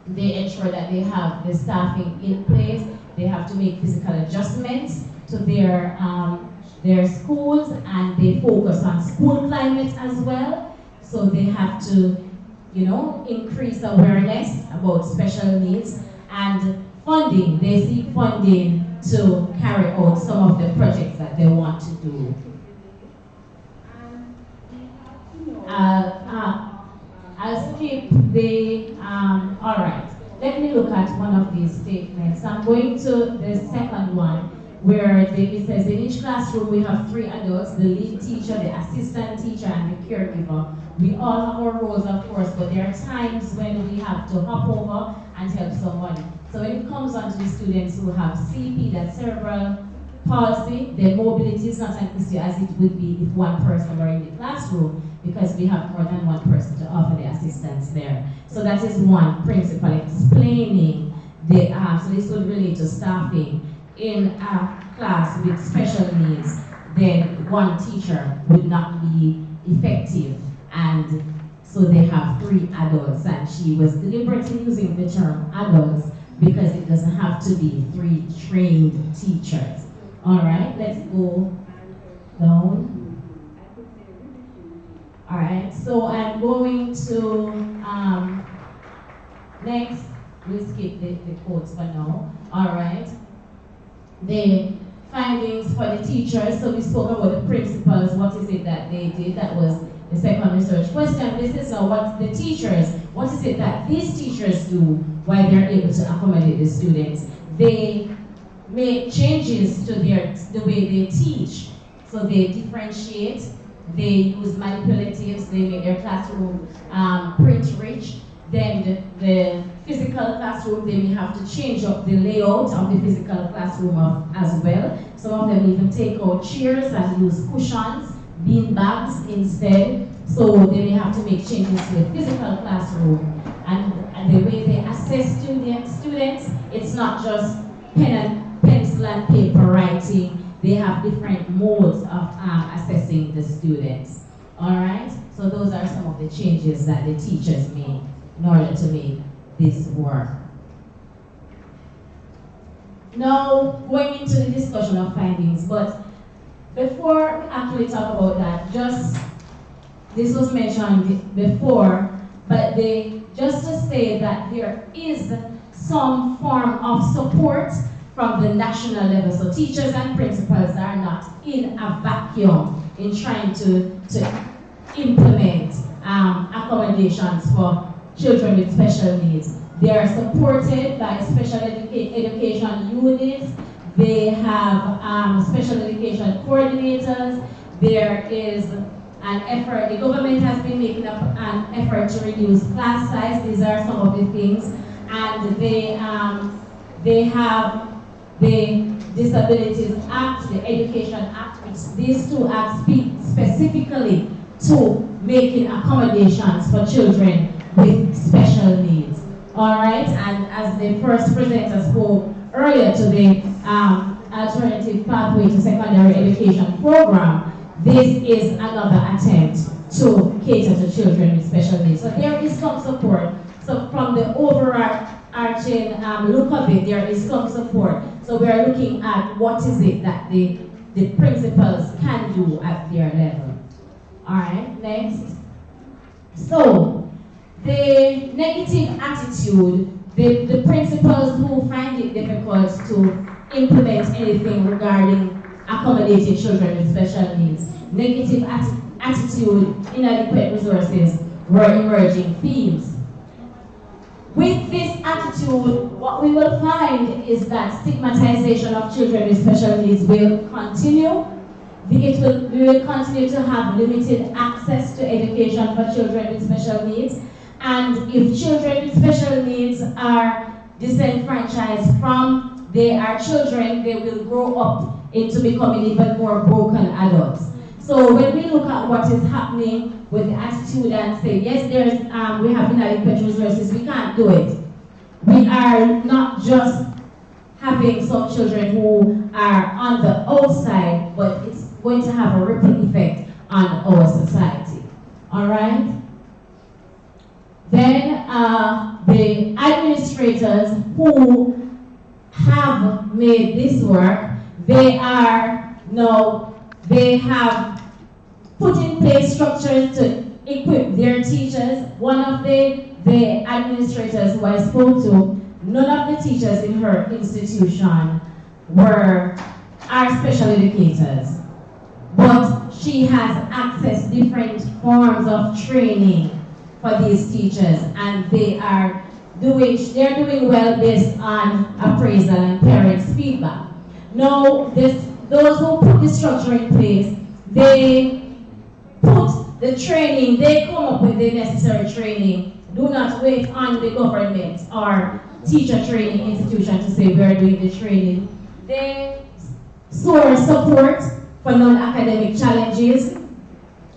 They ensure that they have the staffing in place. They have to make physical adjustments to their schools, and they focus on school climate as well. So they have to, increase awareness about special needs and funding. They seek funding to carry out some of the projects that they want to do. I'll skip all right. Let me look at one of these statements. I'm going to the second one, where it says, in each classroom we have 3 adults, the lead teacher, the assistant teacher, and the caregiver. We all have our roles, of course, but there are times when we have to hop over and help somebody. So when it comes on to the students who have CP, that's cerebral palsy, their mobility is not an issue as it would be if one person were in the classroom, because we have more than one person to offer the assistance there. So that is one principal explaining so this would relate to staffing. In a class with special needs, then one teacher would not be effective, and so they have 3 adults, and she was deliberately using the term adults because it doesn't have to be 3 trained teachers. All right, let's go down. All right, so I'm going to next. We'll skip the quotes for now. All right. The findings for the teachers. So we spoke about the principals. What is it that they did? That was the second research question. This is what the teachers. What is it that these teachers do while they're able to accommodate the students? They make changes to the way they teach. So they differentiate. They use manipulatives. They make their classroom print rich. Then the physical classroom, they may have to change up the layout of the physical classroom as well. Some of them even take out chairs and use cushions, bean bags instead. So they may have to make changes to the physical classroom. And the way they assess students, it's not just pencil and paper writing. They have different modes of assessing the students. All right? So those are some of the changes that the teachers make in order to make this work. Now, going into the discussion of findings, but before we actually talk about that, this was mentioned before, but just to say that there is some form of support from the national level. So teachers and principals are not in a vacuum in trying to implement accommodations for children with special needs. They are supported by special education education units. They have special education coordinators. There is an effort, the government has been making up an effort to reduce class size. These are some of the things. And they have the Disabilities Act, the Education Act, which these two acts speak specifically to making accommodations for children with special needs. All right, and as the first presenter spoke earlier today, Alternative Pathway to Secondary Education Program, this is another attempt to cater to children with special needs. So there is some support. So from the overarching look of it, there is some support. So we are looking at what is it that the principals can do at their level. All right, next. So the negative attitude, the principals who find it difficult to implement anything regarding accommodating children with special needs, negative attitude, inadequate resources were emerging themes. With this attitude, what we will find is that stigmatization of children with special needs will continue. We will continue to have limited access to education for children with special needs. And if children with special needs are disenfranchised from their children, they will grow up into becoming even more broken adults. So when we look at what is happening with the attitude and say, yes, we have inadequate resources, we can't do it. We are not just having some children who are on the outside, but it's going to have a ripple effect on our society. All right? Then the administrators who have made this work, they have put in place structures to equip their teachers. One of the administrators who I spoke to, none of the teachers in her institution are special educators. But she has accessed different forms of training for these teachers, and they're doing well based on appraisal and parents' feedback. Now, those who put the structure in place, they put the training, they come up with the necessary training. Do not wait on the government or teacher training institution to say we are doing the training. They source support for non-academic challenges.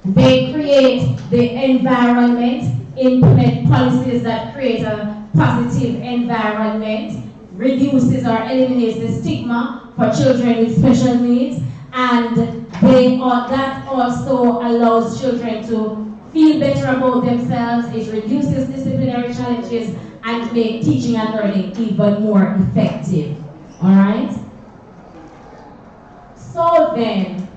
They create the environment, implement policies that create a positive environment, reduces or eliminates the stigma for children with special needs, and that also allows children to feel better about themselves. It reduces disciplinary challenges and make teaching and learning even more effective. All right? So then,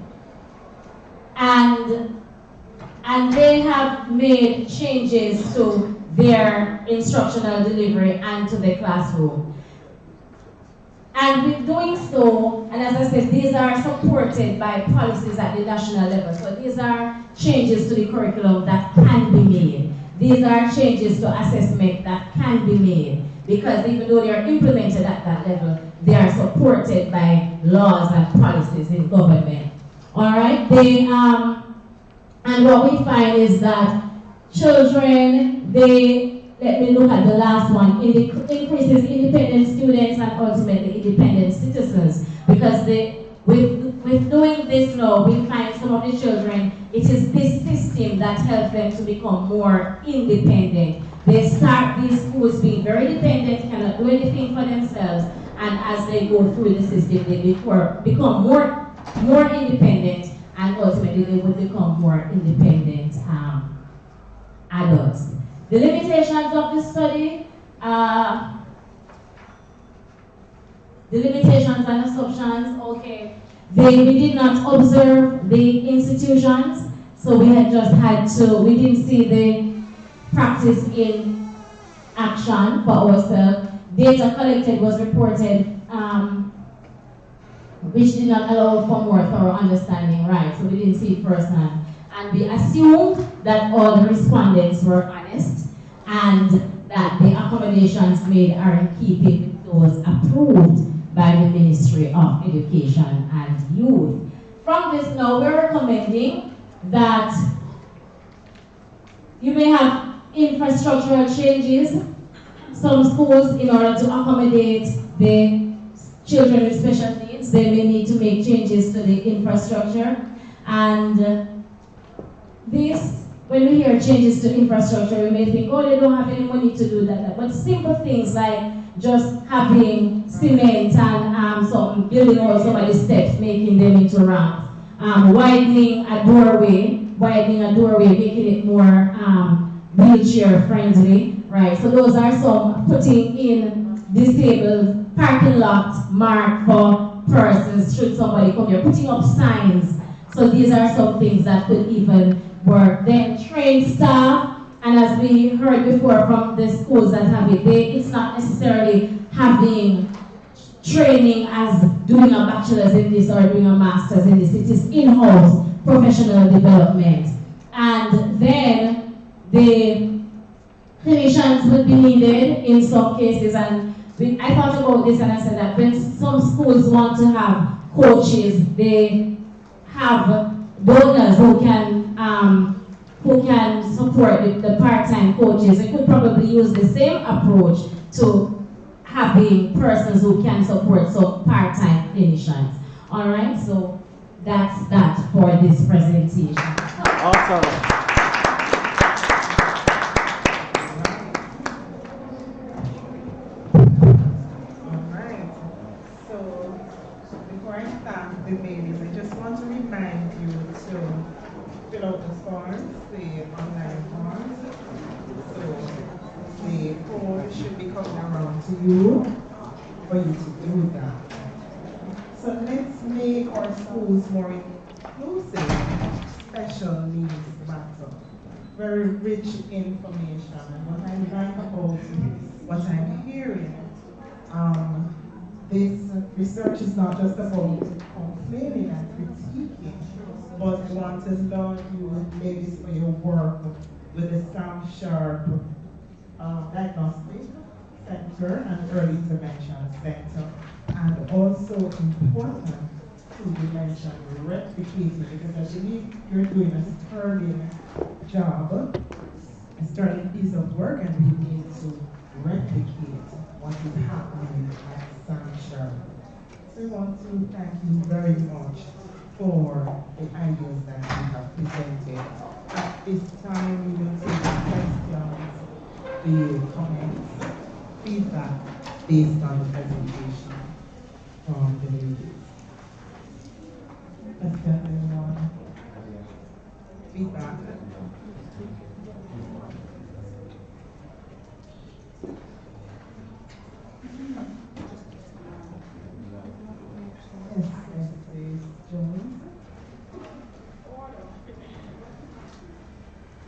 and they have made changes to their instructional delivery and to the classroom. And with doing so, and as I said, these are supported by policies at the national level. So these are changes to the curriculum that can be made. These are changes to assessment that can be made. Because even though they are implemented at that level, they are supported by laws and policies in government. All right? And what we find is that children, let me look at the last one. It increases independent students and ultimately independent citizens. Because with doing this now, we find some of the children, it is this system that helps them to become more independent. They start these schools being very dependent, cannot do anything for themselves, and as they go through the system, they become more independent, and ultimately they would become more independent adults. The limitations of the study, the limitations and assumptions, okay. We did not observe the institutions, so we didn't see the practice in action for ourselves. Data collected was reported, which did not allow for more thorough understanding, right? So we didn't see it firsthand. And we assumed that all the respondents were honest and that the accommodations made are in keeping with those approved by the Ministry of Education and Youth. From this now, we're recommending that you may have infrastructural changes. Some schools, in order to accommodate the children with special needs, they may need to make changes to the infrastructure. And this, when we hear changes to infrastructure, we may think, oh, they don't have any money to do that. But simple things like just having cement and some building out some of the steps, making them into ramps, widening a doorway, making it more wheelchair friendly, right? So those are some, putting in disabled parking lot marked for persons should somebody come here, putting up signs. So these are some things that could even work. Then train staff, and as we heard before from the schools that have it, it's not necessarily having training as doing a bachelor's in this or doing a master's in this. It is in-house professional development. And then the clinicians would be needed in some cases. And I thought about this and I said that when some schools want to have coaches, they have donors who can support the part-time coaches. They could probably use the same approach to having persons who can support some part-time clinicians. All right, so that's that for this presentation. Awesome. The ladies, I just want to remind you to fill out the forms, the online forms. So the code should be coming around to you for you to do that. So let's make our schools more inclusive. Special needs matter. Very rich information. And what I like about what I'm hearing, this research is not just about complaining and critiquing, but we want to laud you ladies for your work with the Sam Sharp Diagnostic Center and Early Intervention Center. And also important to mention replicating, because I believe you're doing a sterling job, a sterling piece of work, and we need to replicate what is happening at Sam Sharp. So we want to thank you very much for the ideas that you have presented. At this time, we will take questions, the comments, feedback based on the presentation from the ladies. Let's get everyone. Feedback.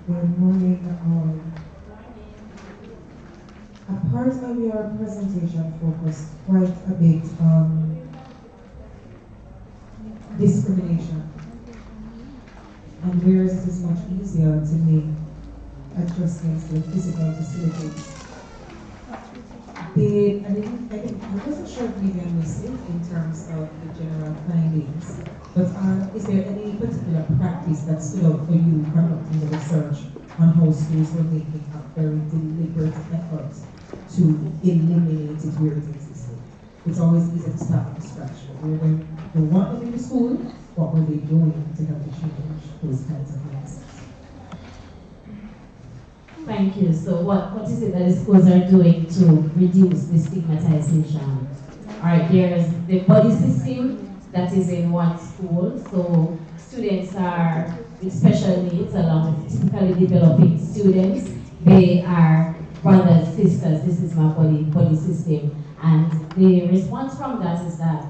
Good morning. A part of your presentation focused quite a bit on discrimination, and whereas it is much easier to make adjustments to physical facilities, I wasn't sure if Vivian was in terms of the general findings, but is there any particular practice that stood out for you conducting the research on how schools were making a very deliberate effort to eliminate it where it existed? It's always easy to start from scratch, but when you want them in the school, what were they doing to help to change those kinds of things? Thank you. So what is it that the schools are doing to reduce the stigmatization? All right, there's the body system that is in one school. So students are with special needs along with typically developing students. They are brothers, sisters. This is my body system. And the response from that is that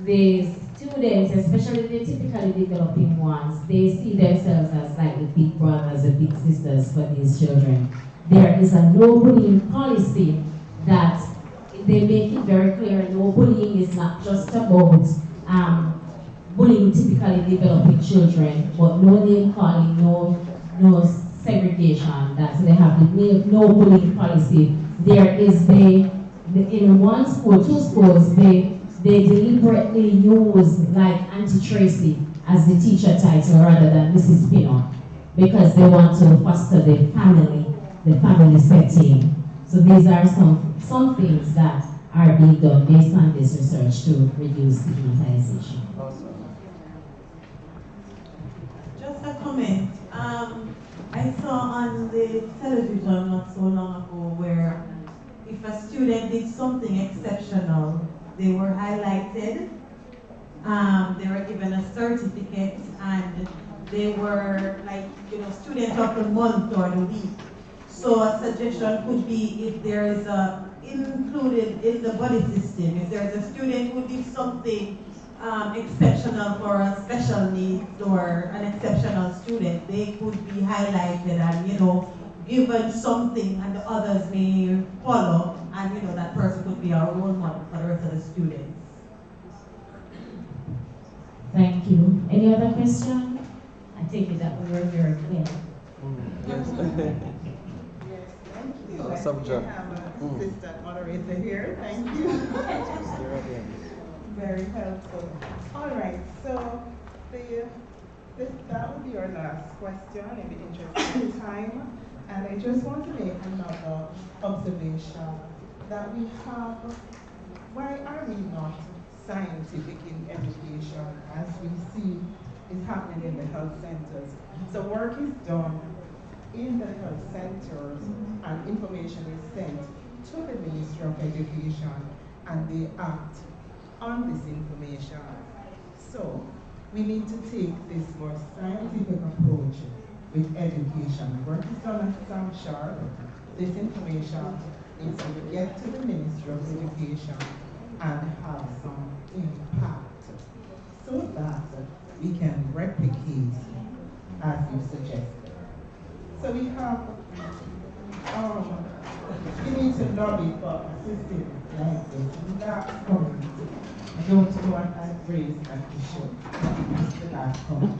the students, especially the typically developing ones, they see themselves as like the big brothers, the big sisters for these children. There is a no bullying policy that they make it very clear. No bullying is not just about bullying typically developing children, but no name calling, no segregation. So they have the no bullying policy. There is the in one school, two schools, they deliberately use like Auntie Tracy as the teacher title rather than Mrs. Pinot because they want to foster the family setting. So these are some things that are being done based on this research to reduce stigmatization. Just a comment. I saw on the television not so long ago where if a student did something exceptional, they were highlighted, they were given a certificate, and they were like, student of the month or the week. So a suggestion could be if there is included in the body system, if there is a student who did something exceptional for a special needs or an exceptional student, they could be highlighted and, given something and the others may follow, and that person could be our role model for the rest of the students. Thank you. Any other question? I take it that we were very clear. Yes. Yes, thank you. Awesome job. We have an assistant moderator here. Thank you. Very helpful. All right, so that would be our last question in the interest of time. And I just want to make another observation that we have, why are we not scientific in education as we see is happening in the health centers? So work is done in the health centers and information is sent to the Ministry of Education and they act on this information. So we need to take this more scientific approach with education. Work is done at Sam Sharp. This information needs to get to the Ministry of Education and have some impact so that we can replicate as you suggested. So we have, we need to lobby for a system like this. Last comment. I don't know what I've raised that issue. That's the last comment.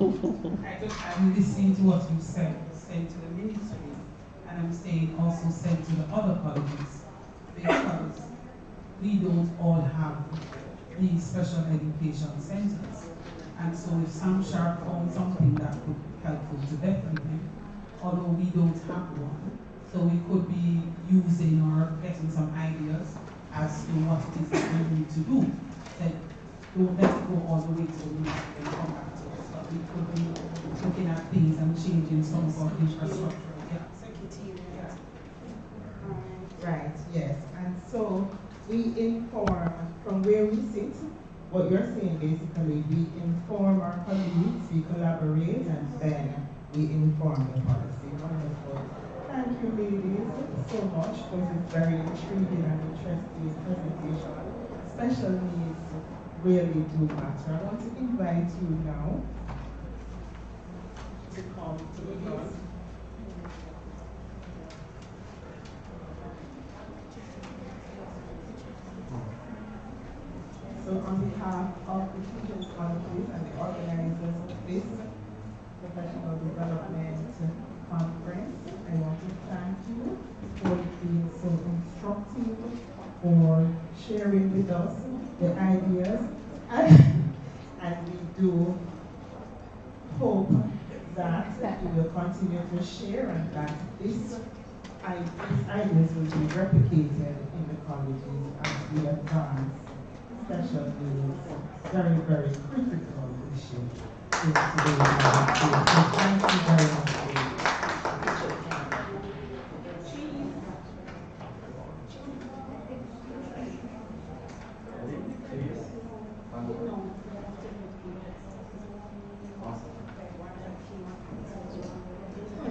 I'm listening to what you said, sent to the ministry, and I'm saying also sent to the other colleges, because we don't all have these special education centers. And so if Sam Sharp found something that could be helpful to definitely, although we don't have one, so we could be using or getting some ideas as to what it is that we need to do. Then don't let it go all the way to the ministry and come back to us. But we could be looking at things and changing some of our infrastructure. Yeah. Right, yes. And so we inform from where we sit. What you're saying basically, we inform our colleagues, we collaborate, and then we inform the policy. Wonderful. Thank you, ladies, so much for this very intriguing and interesting presentation. Special needs really do matter. I want to invite you now to come to the front. So on behalf of the teachers' colleges and the organizers of this professional development conference, I want to thank you for being so instructive, for sharing with us the ideas, and we do hope that you will continue to share and that these ideas will be replicated in the colleges as we advance special needs, very, very critical issue in today's life. So thank you very much.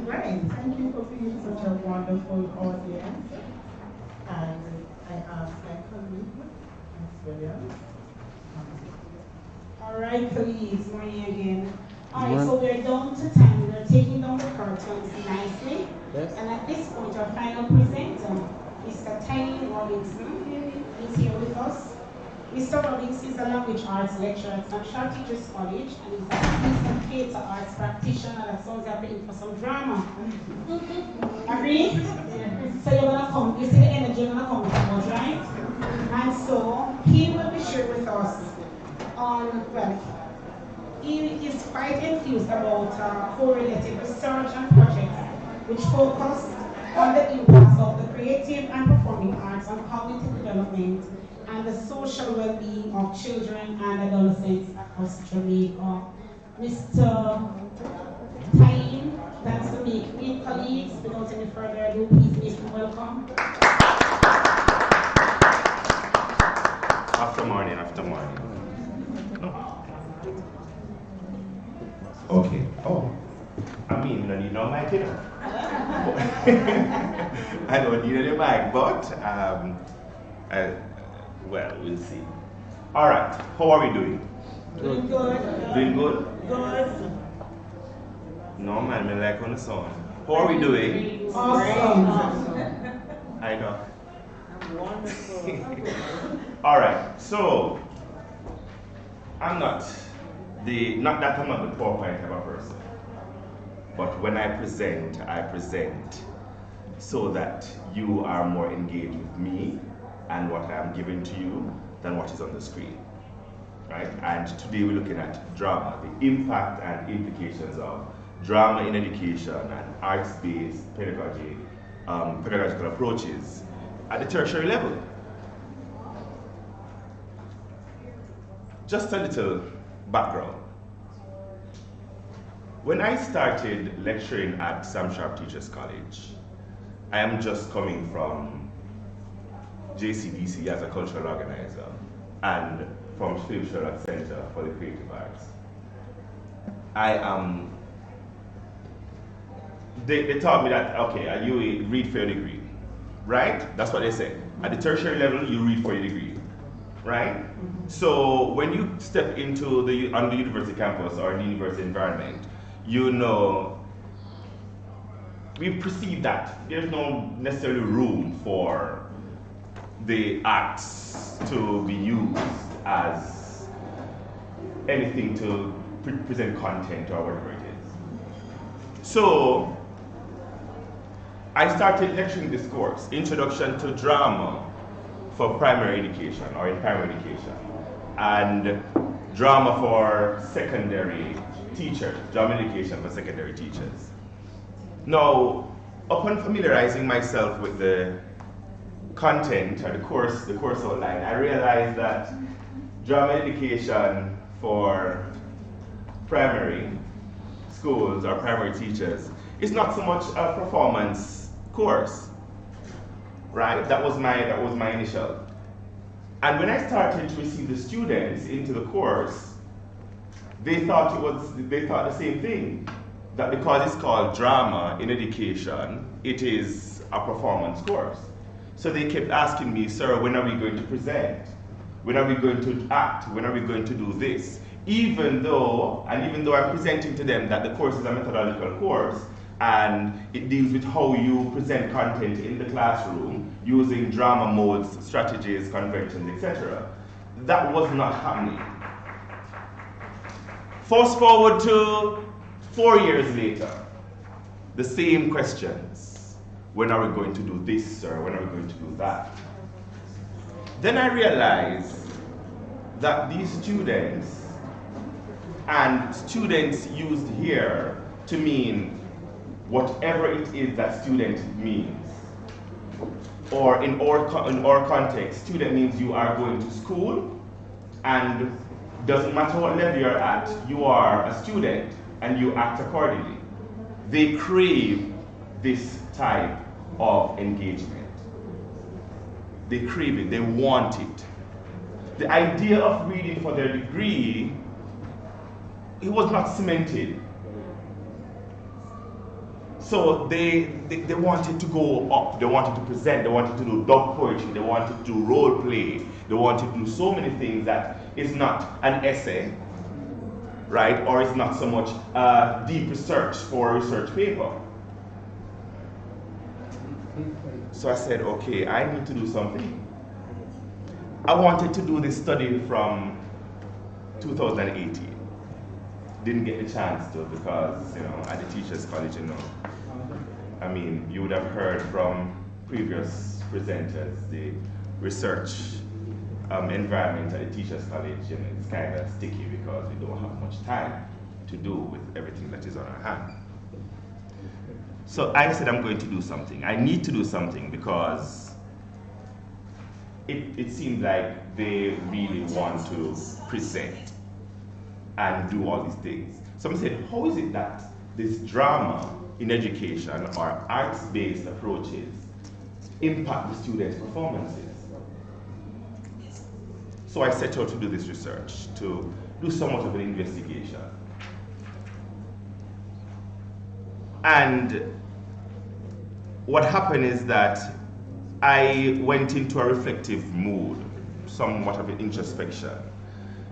Right, thank you for being such a wonderful audience. And I ask my colleague, Ms. Williams. All right, colleagues, morning again. All right, so we're down to time. We're taking down the curtains nicely. Yes. And at this point, our final presenter, Mr. Tiny Robinson, is here with us. Mr. Robbins is a language arts lecturer at Sanctuary Teachers College, and he's a theater arts practitioner that sounds like in for some drama. Agree? So you're gonna come, you see the energy, you're gonna come with us, right? And so he will be sharing with us on, well, he is quite enthused about correlated research and projects which focus on the impacts of the creative and performing arts on cognitive development and the social well-being of children and adolescents across Jamaica. Mr. Taim, thanks to me colleagues. Without any further ado, please make him welcome. After morning. Okay. Oh, I mean, you don't need no mic, you know. I don't need any mic, but well, we'll see. All right. How are we doing? Doing good. Doing good? Good. No man, me like on the sound. How are we doing? Awesome. I know. Wonderful. All right. So I'm not that I'm not the PowerPoint type of person. But when I present so that you are more engaged with me and what I am giving to you than what is on the screen, right? And today we're looking at drama, the impact and implications of drama in education and arts-based pedagogy, pedagogical approaches at the tertiary level. Just a little background. When I started lecturing at Sam Sharp Teachers College, I am just coming from JCDC as a cultural organizer and from Philip Sherlock Center for the Creative Arts. They taught me that, okay, you read for your degree, right? That's what they say. At the tertiary level, you read for your degree, right? So when you step into on the university campus or the university environment, you know, we perceive that there's no necessarily room for the arts to be used as anything to present content or whatever it is. So I started lecturing this course, Introduction to Drama for Primary Education or in Primary Education, and Drama for Secondary Teachers, Drama Education for Secondary Teachers. Now, upon familiarizing myself with the content or the course outline, I realized that drama education for primary schools or primary teachers is not so much a performance course, right? That was my initial. And when I started to receive the students into the course, they thought the same thing. That because it's called drama in education, it is a performance course. So they kept asking me, sir, when are we going to present? When are we going to act? When are we going to do this? Even though I'm presenting to them that the course is a methodological course and it deals with how you present content in the classroom using drama modes, strategies, conventions, etc. That was not happening. Fast forward to 4 years later, the same questions. When are we going to do this, sir? When are we going to do that? Then I realized that these students, and students used here to mean whatever it is that student means. Or in our context, student means you are going to school, and doesn't matter what level you're at, you are a student and you act accordingly. They crave this type of engagement. They crave it, they want it. The idea of reading for their degree, it was not cemented. So they wanted to go up, they wanted to present, they wanted to do dub poetry, they wanted to do role play, they wanted to do so many things that is not an essay, right? Or it's not so much deep research for a research paper. So I said, okay, I need to do something. I wanted to do this study from 2018. Didn't get the chance to because, at the Teachers College, I mean, you would have heard from previous presenters, the research environment at the Teachers College, it's kind of sticky because we don't have much time to do with everything that is on our hand. So I said I'm going to do something. I need to do something because it seemed like they really want to present and do all these things. Someone said, how is it that this drama in education or arts-based approaches impact the students' performances? So I set out to do this research, to do somewhat of an investigation. And what happened is that I went into a reflective mood, somewhat of an introspection,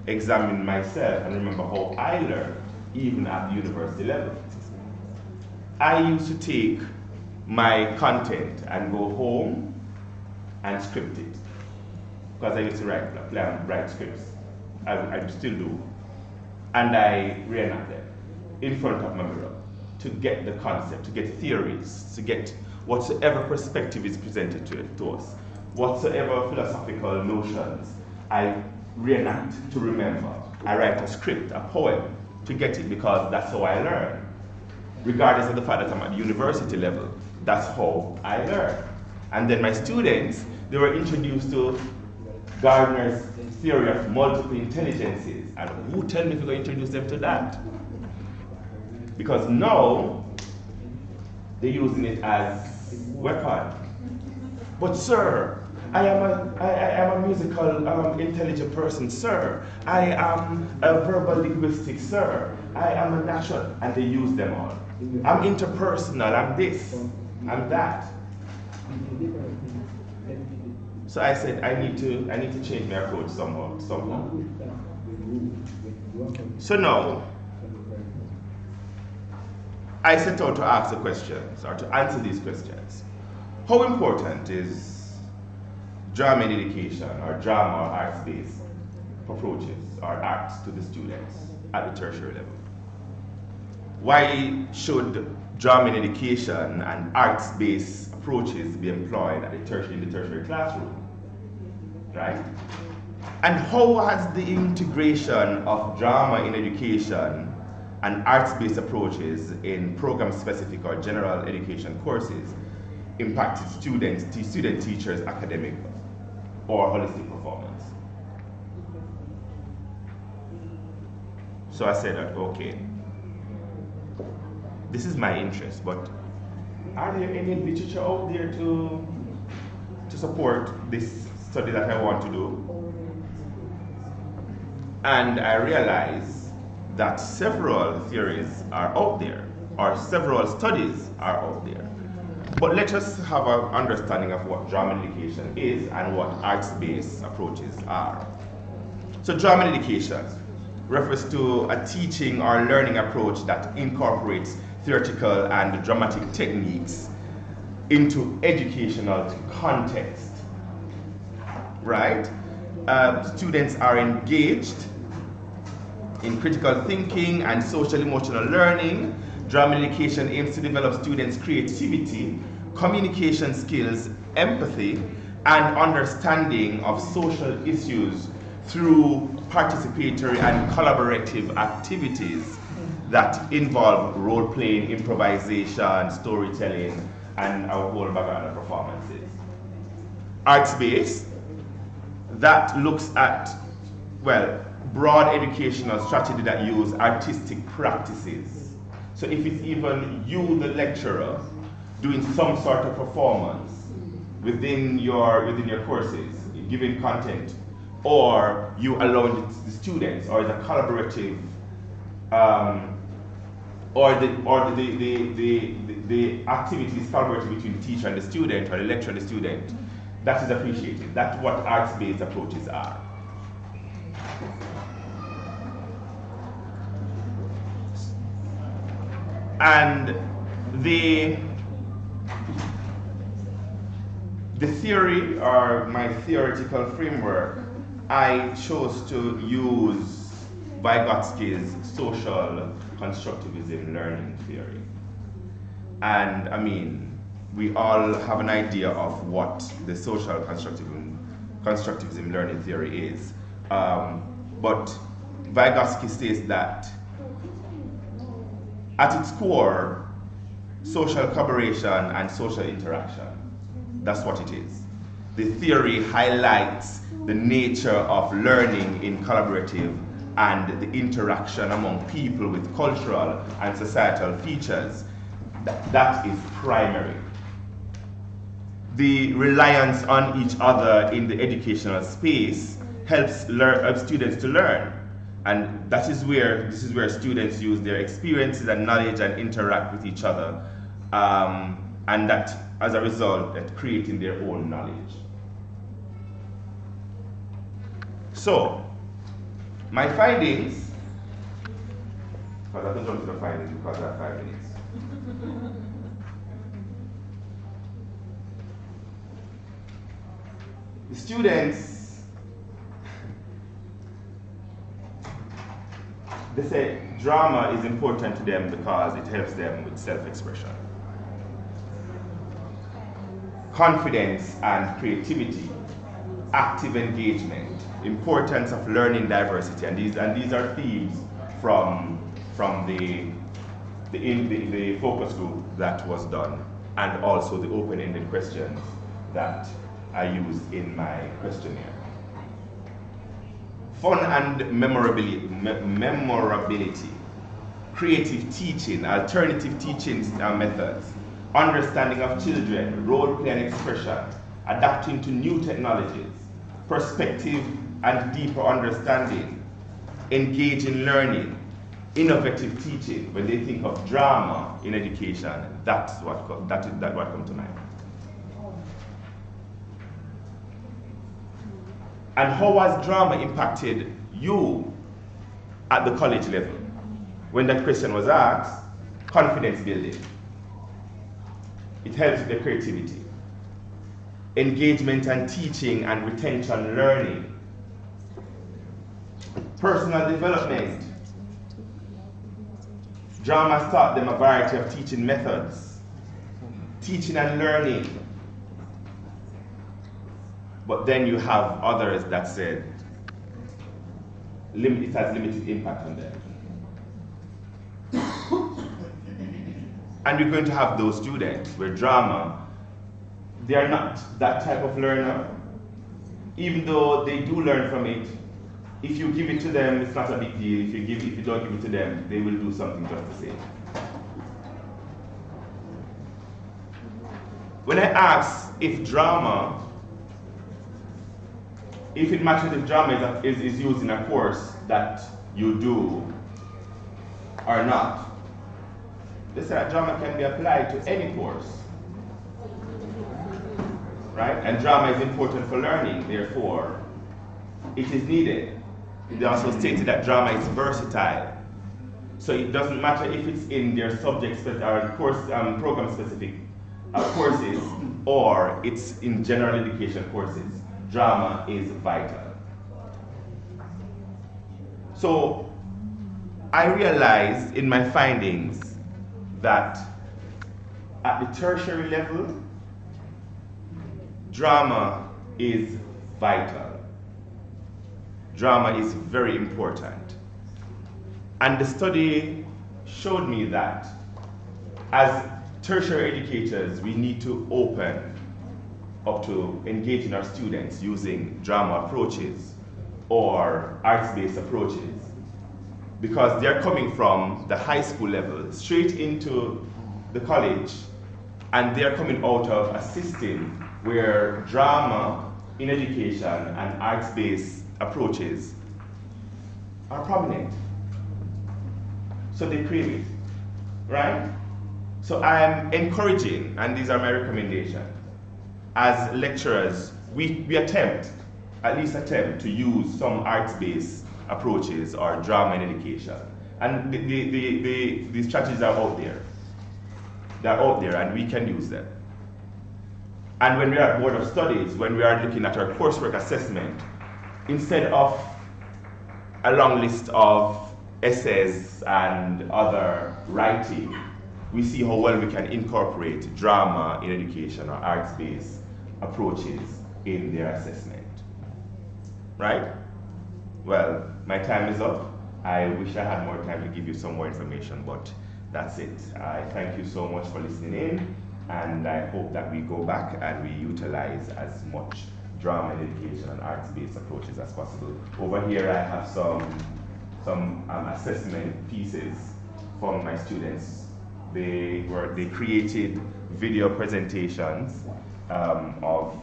examined myself and remember how I learned, even at the university level. I used to take my content and go home and script it. Because I used to write scripts. I still do. And I reenact them in front of my mirror to get the concept, to get theories, to get whatsoever perspective is presented to us, whatsoever philosophical notions I reenact to remember. I write a script, a poem, to get it because that's how I learn. Regardless of the fact that I'm at the university level, that's how I learn. And then my students, they were introduced to Gardner's theory of multiple intelligences. And who tell me if we're going to introduce them to that? Because now, they're using it as weapon. But sir, I am a musical intelligent person, sir. I am a verbal linguistic, sir. I am a natural, and they use them all. I'm interpersonal, I'm this, I'm that. So I said I need to change my approach somehow. So now I set out to ask the questions or to answer these questions. How important is drama in education or drama or arts-based approaches or arts to the students at the tertiary level? Why should drama in education and arts-based approaches be employed at in the tertiary classroom, right? And how has the integration of drama in education and arts-based approaches in program-specific or general education courses impacted student teachers' academic or holistic performance? So I said that, okay, this is my interest, but are there any literature out there to support this study that I want to do? And I realized that several theories are out there, or several studies are out there. But let us have an understanding of what drama education is and what arts-based approaches are. So drama education refers to a teaching or learning approach that incorporates theoretical and dramatic techniques into educational context, right? Students are engaged in critical thinking and social emotional learning. Drama education aims to develop students' creativity, communication skills, empathy, and understanding of social issues through participatory and collaborative activities that involve role-playing, improvisation, storytelling, and a whole bag of other performances. Arts-based, that looks at, well, broad educational strategy that use artistic practices. So if it's even you, the lecturer, doing some sort of performance within your courses, giving content, or you allowing the students, or the collaborative, or the activities collaborative between the teacher and the student, or the lecturer and the student, that is appreciated. That's what arts-based approaches are. And the theory, or my theoretical framework, I chose to use Vygotsky's social constructivism learning theory. And I mean, we all have an idea of what the social constructivism learning theory is. But Vygotsky says that at its core, social collaboration and social interaction, that's what it is. The theory highlights the nature of learning in collaborative and the interaction among people with cultural and societal features. That is primary. The reliance on each other in the educational space helps students to learn. And this is where students use their experiences and knowledge and interact with each other. And that, as a result, that creating their own knowledge. So, my findings, because I have to jump to the findings because I have 5 minutes. The students, they say drama is important to them because it helps them with self-expression, confidence and creativity, active engagement, importance of learning diversity, and these are themes from the focus group that was done, and also the open-ended questions that I used in my questionnaire. Fun and memorability, creative teaching, alternative teaching methods, understanding of children, role play and expression, adapting to new technologies, perspective and deeper understanding, engage in learning, innovative teaching. When they think of drama in education, that's what comes to mind. And how has drama impacted you at the college level? When that question was asked, confidence building. It helps with the creativity. Engagement and teaching and retention learning. Personal development. Drama taught them a variety of teaching methods. Teaching and learning. But then you have others that said it has limited impact on them. And you're going to have those students where drama, they are not that type of learner. Even though they do learn from it, if you give it to them, it's not a big deal. If you don't give it to them, they will do something just the same. When I ask if it matters if drama is used in a course that you do or not, they say that drama can be applied to any course, right? And drama is important for learning, therefore, it is needed. They also stated that drama is versatile, so it doesn't matter if it's in their subject or course program specific courses or it's in general education courses. Drama is vital. So I realized in my findings that at the tertiary level, drama is vital. Drama is very important. And the study showed me that as tertiary educators, we need to open up to engaging our students using drama approaches or arts-based approaches, because they're coming from the high school level straight into the college, and they're coming out of a system where drama in education and arts-based approaches are prominent. So they crave it, right? So I'm encouraging, and these are my recommendations, as lecturers, we at least attempt to use some arts-based approaches or drama in education. And the strategies are out there. They're out there and we can use them. And when we are at Board of Studies, when we are looking at our coursework assessment, instead of a long list of essays and other writing, we see how well we can incorporate drama in education or arts-based approaches in their assessment. Right? Well, my time is up. I wish I had more time to give you some more information, but that's it. I thank you so much for listening in, and I hope that we go back and we utilize as much drama in education and arts-based approaches as possible. Over here I have some assessment pieces from my students. They created video presentations of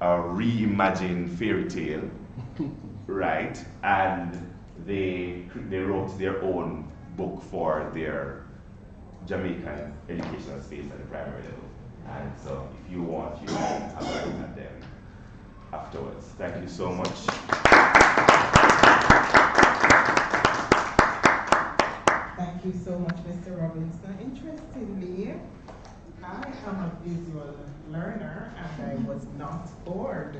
a reimagined fairy tale, right? And they wrote their own book for their Jamaican educational space at the primary level. And so if you want, you can have a look at them afterwards. Thank you so much. Thank you so much, Mr. Robinson. Interestingly, I am a visual learner and I was not bored.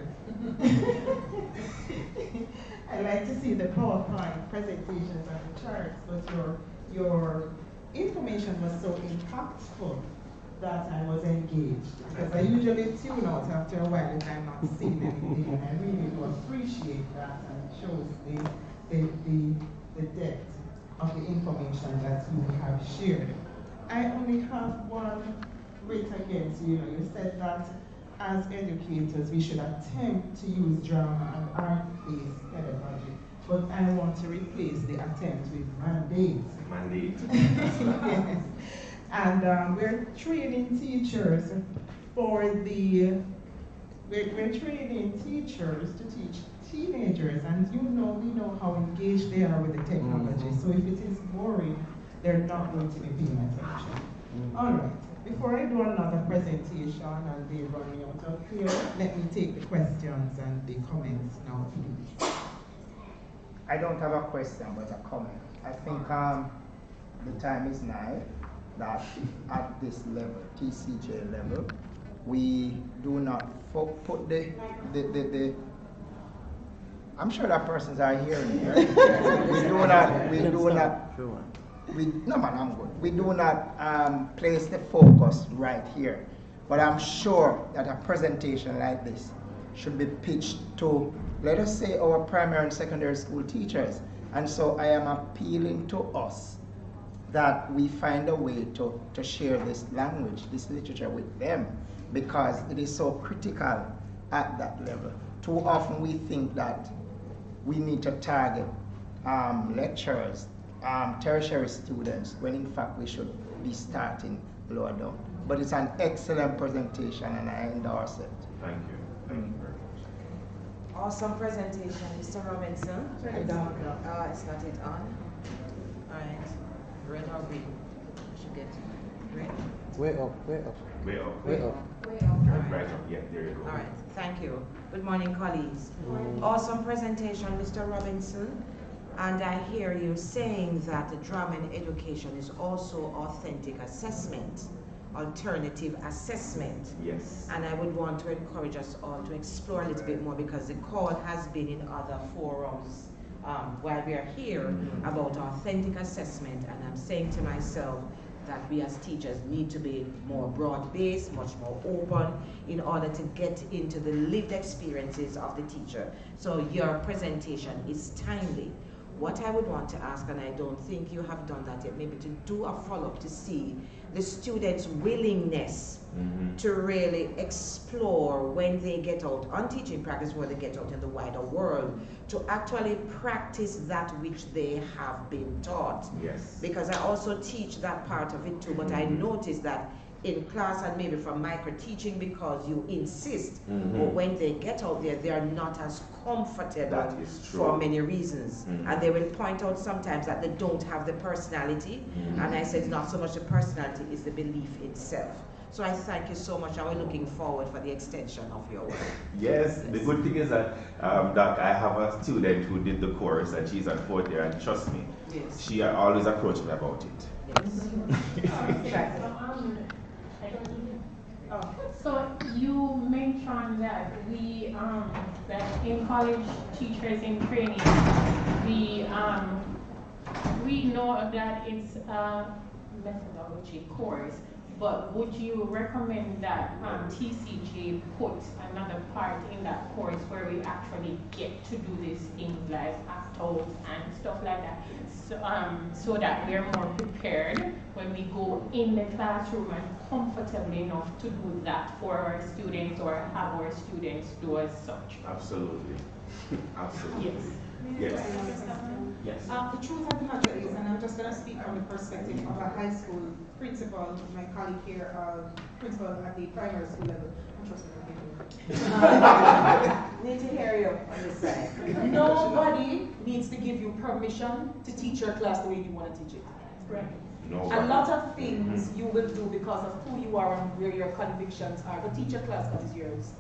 I like to see the PowerPoint presentations and the charts, but your information was so impactful that I was engaged. Because I usually tune out after a while if I'm not seeing anything, and I really do appreciate that, and it shows the depth of the information that you have shared. I only have one bit against you. You said that as educators we should attempt to use drama and art-based pedagogy, but I want to replace the attempt with mandate. Mandate. Yes. And we're training teachers for we're training teachers to teach teenagers, and we know how engaged they are with the technology. So if it is boring, they're not going to be paying attention. All right, before I do another presentation and they run me out of here, let me take the questions and the comments now, please. I don't have a question, but a comment. I think the time is nigh that at this level, TCJ level, we do not put the I'm sure that persons are hearing here. No man, I'm good. We do not place the focus right here. But I'm sure that a presentation like this should be pitched to, let us say, our primary and secondary school teachers. And so I am appealing to us that we find a way to share this language, this literature with them, because it is so critical at that level. Too often we think that we need to target lecturers, tertiary students, when in fact we should be starting lower down. But it's an excellent presentation and I endorse it. Thank you. Thank you very much. Awesome presentation, Mr. Robinson. It's not it on. Alright. Red or green? I should get red. Way up, way up. Way up. Way up. Way up. Right up, yeah, there you go. Alright, thank you. Good morning, colleagues. Awesome presentation, Mr. Robinson. And I hear you saying that the drama in education is also authentic assessment, alternative assessment. Yes. And I would want to encourage us all to explore a little bit more, because the call has been in other forums while we are here about authentic assessment, and I'm saying to myself that we as teachers need to be more broad-based, much more open, in order to get into the lived experiences of the teacher. So your presentation is timely. What I would want to ask, and I don't think you have done that yet, maybe to do a follow-up to see the students' willingness to really explore when they get out on teaching practice, when they get out in the wider world, to actually practice that which they have been taught. Yes. Because I also teach that part of it too, but I noticed that in class and maybe from micro teaching, because you insist, but when they get out there, they are not as comfortable for many reasons. And they will point out sometimes that they don't have the personality, and I said not so much the personality, is the belief itself. So I thank you so much, and we're looking forward for the extension of your work. Yes, the good thing is that Doc, I have a student who did the course, and she's at fourth year, and trust me, she always approached me about it. Yes. So you mentioned that that in college teachers in training, we know that it's a methodology course, but would you recommend that TCJ put another part in that course where we actually get to do these things like act out and stuff like that, so that we're more prepared when we go in the classroom and comfortable enough to do that for our students or have our students do as such? Absolutely. Absolutely. Yes. Yes. Yes. The truth of the matter is, and I'm just going to speak from the perspective of a high school principal, my colleague here, principal at the primary school level. I'm trusting you. Need to hear you on this side. Nobody needs to give you permission to teach your class the way you want to teach it. Right. Nobody. A lot of things you will do because of who you are and where your convictions are. But teach your class because it's yours.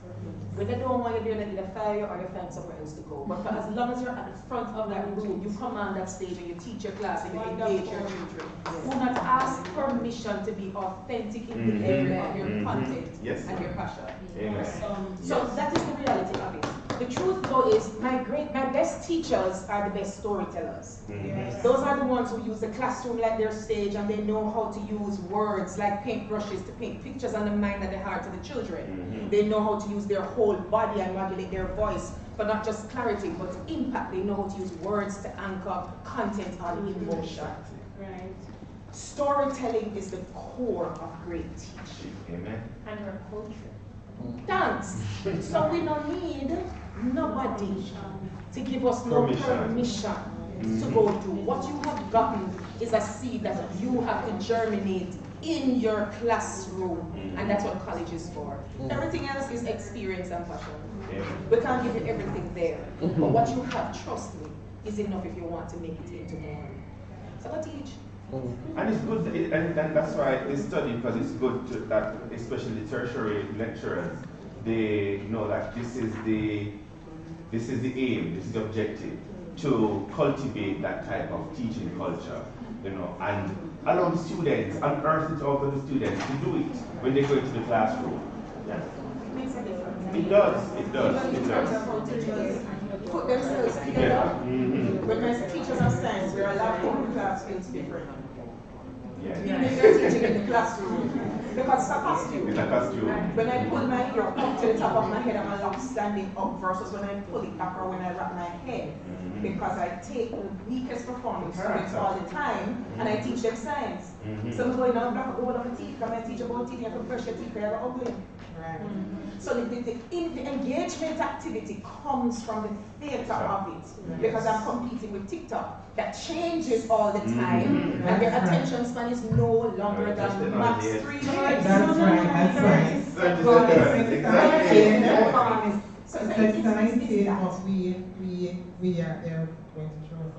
When they don't want you there, they either fire you or you find somewhere else to go. But for as long as you're at the front of that room, you command that stage and you teach your class and you engage your children. Do not ask permission to be authentic in the area of your content and your passion. So that is the reality of it. The truth though is my best teachers are the best storytellers. Those are the ones who use the classroom like their stage and they know how to use words like paintbrushes to paint pictures on the mind and the heart of the children. They know how to use their whole body and modulate their voice for not just clarity but impact. They know how to use words to anchor content on emotion. Right. Storytelling is the core of great teaching. Amen. And our culture. Thanks. So we don't need nobody to give us no permission to go do. What you have gotten is a seed that you have to germinate in your classroom, and that's what college is for. Everything else is experience and passion. We can't give you everything there, but what you have, trust me, is enough if you want to make it into more. So go teach. And it's good, and that's why it's studied, because it's good that, especially tertiary lecturers, they know that this is the aim, this is the objective, to cultivate that type of teaching culture, and allow the students, unearth it out of the students to do it when they go into the classroom. Yeah. It does, it does, it does. Put themselves together. When my teachers of science, we're allowed to put class feels different. Even if they're teaching in the classroom. Because it's a costume. It's a costume. When I pull my hair up to the top of my head, I'm allowed standing up versus when I pull it back or when I wrap my head. Because I take the weakest performing students all the time and I teach them science. So I'm going down back over the teeth, because I teach about teeth, you have to brush your teeth, you have to ugly. Right. So the engagement activity comes from the theater of it, because I'm competing with TikTok that changes all the time, and their attention span is no longer than max 3 minutes. That's right. So it's exciting, but we are there going to show us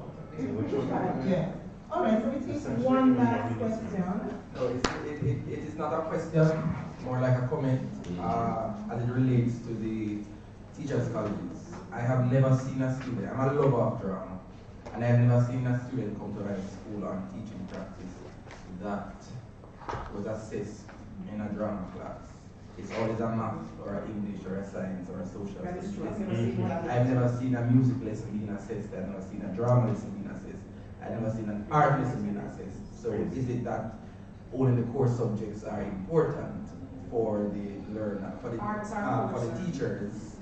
out of it. Yeah. All right, so we take one last question. No, it is not a question, more like a comment, as it relates to the teachers' colleges. I have never seen a student, I'm a lover of drama, and I have never seen a student come to my school on teaching practice that was assessed in a drama class. It's always a math or an English or a science or a social studies lesson. I've never seen a music lesson being assessed. I've never seen a drama lesson being assessed. I've never seen an art lesson being assessed. So is it that only the core subjects are important for the learner, for the teachers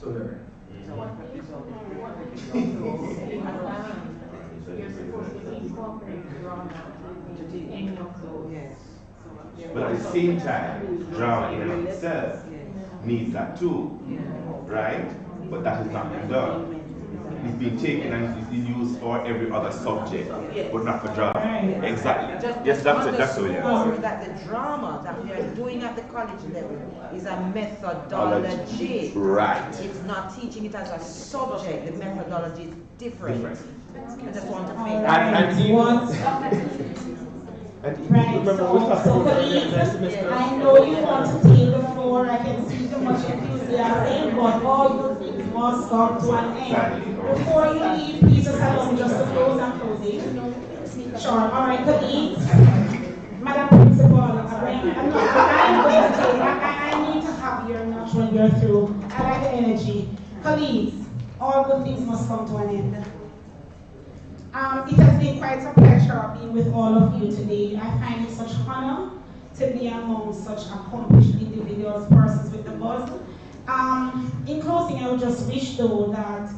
to learn? You're supposed to incorporate drama in your clothes. But at the same time, drama in and of itself needs that too, right? But that has not been done. It's been taken and it's been used for every other subject, but not for drama. Exactly. Yes, that's what it is. That the drama that we are doing at the college level is a methodology. Right. It's not teaching it as a subject. The methodology is different. I just want to make that. So colleagues, I know you want to take the floor. I can see too much enthusiasm, but all you things must come to an end. Before you leave, please just allow me just to close and closing. Sure. All right, colleagues. Madam Principal, I need to have your notch when you're through. I like the energy. Colleagues, all good things must come to an end. It has been quite a pleasure being with all of you today. I find it such honor to be among such accomplished individuals, persons with the buzz. In closing, I would just wish though that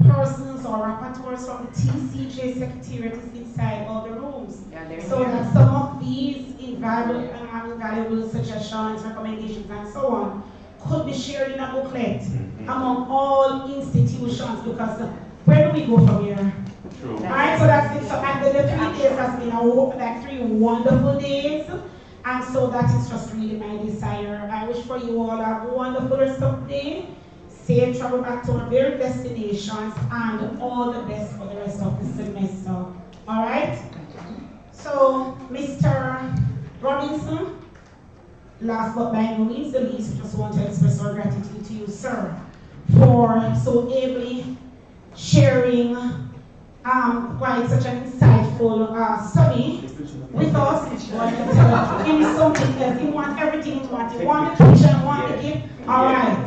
persons or rapporteurs from the TCJ Secretariat is inside all the rooms. So that some of these invaluable suggestions, recommendations, and so on could be shared in a booklet among all institutions, because where do we go from here? True. Alright, so that's it. So and the 3 days has been like 3 wonderful days. And so that is just really my desire. I wish for you all a wonderful rest of the day. Safe travel back to our very destinations, and all the best for the rest of the semester. Alright? So, Mr. Robinson, last but by no means the least, we just want to express our gratitude to you, sir, for so ably sharing quite such an insightful study with us. Give me something else. You want everything you want. You want the teacher, you want the gift. Alright.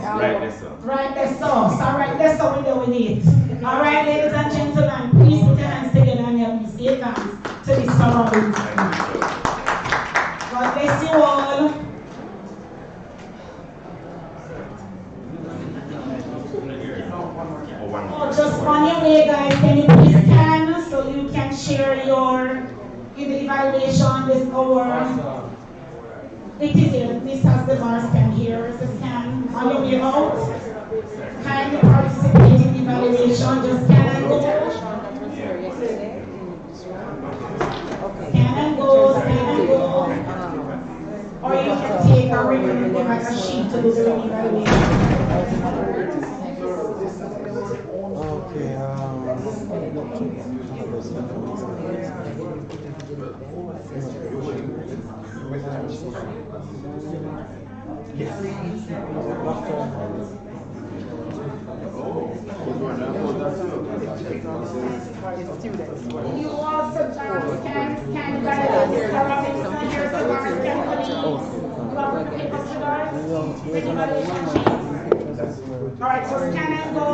Right, that's all. Alright, that's all we do with it. Alright, ladies and gentlemen, please put your hands together and help me say thanks to Mr. Robinson. God bless you all. Oh, just on your way, guys, can you please scan so you can share your in the evaluation this hour. It is here. This has the bar scan here. It's a scan. On your way out, kindly participate in the evaluation. Just scan and go. Scan and go, scan and go. Or you can take a regular like a sheet to do the evaluation. Okay, You also can validate Mr. Robinson. Here's the bar scan for you. You want to pick up the guards? The evaluation sheet. Alright, so scan and go.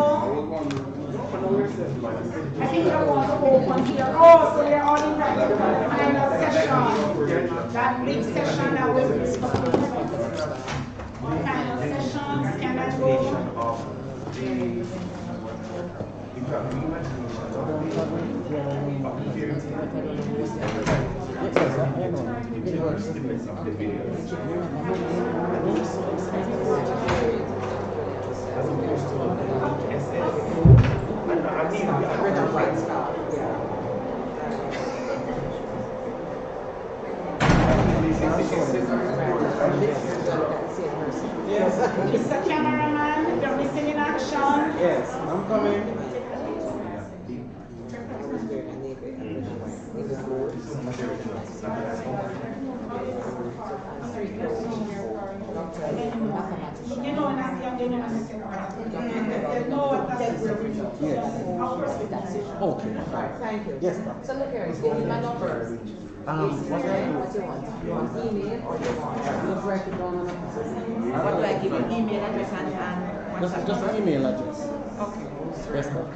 I think there was open here. Oh, so they're all invited to the final session. That big session that will be final session, scan and go. Mr. Cameraman, you're missing in action. Yes, I'm coming. You know, when I'm young, you know, I'm saying, Okay. Thank you. Yes, ma'am. So look here, give me my number. What do I do? What do you want? You want email or you want? Let's write it down on a piece. What do I give you? Email address and Just an email address. Okay. Yes, ma'am.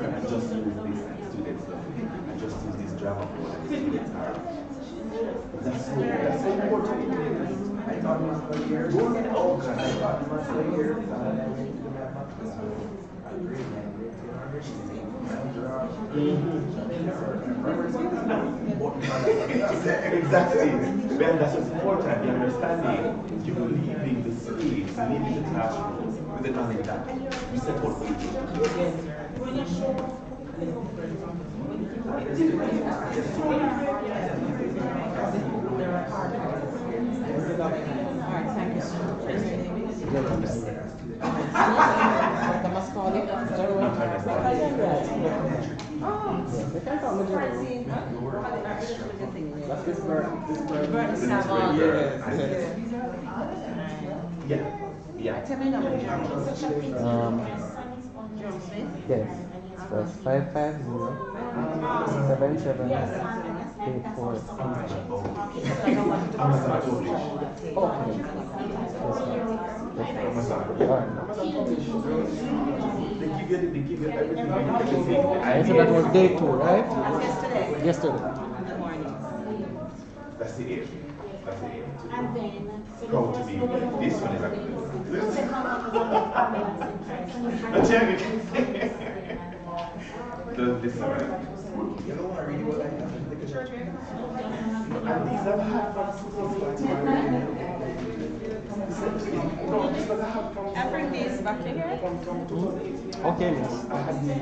I just use this students I just use this drama board and students are. That's so important. I thought it was for years. Oh, God, I thought it was for years. Exactly. When that's important, the understanding, you leaving the space, leaving the classroom with the knowledge that you set out for Yeah. Yes. So it's 550-77-846. Okay. They give you everything. So that was day 2, right? Yesterday. That's the aim. That's the aim. And then, so the Proud to first be one here. was This one is the second one was on the ambulance in person. Let's check it. This is alright. You know what I really would like to take a church here? And these are hard from I bring these back here. Okay, miss. I had the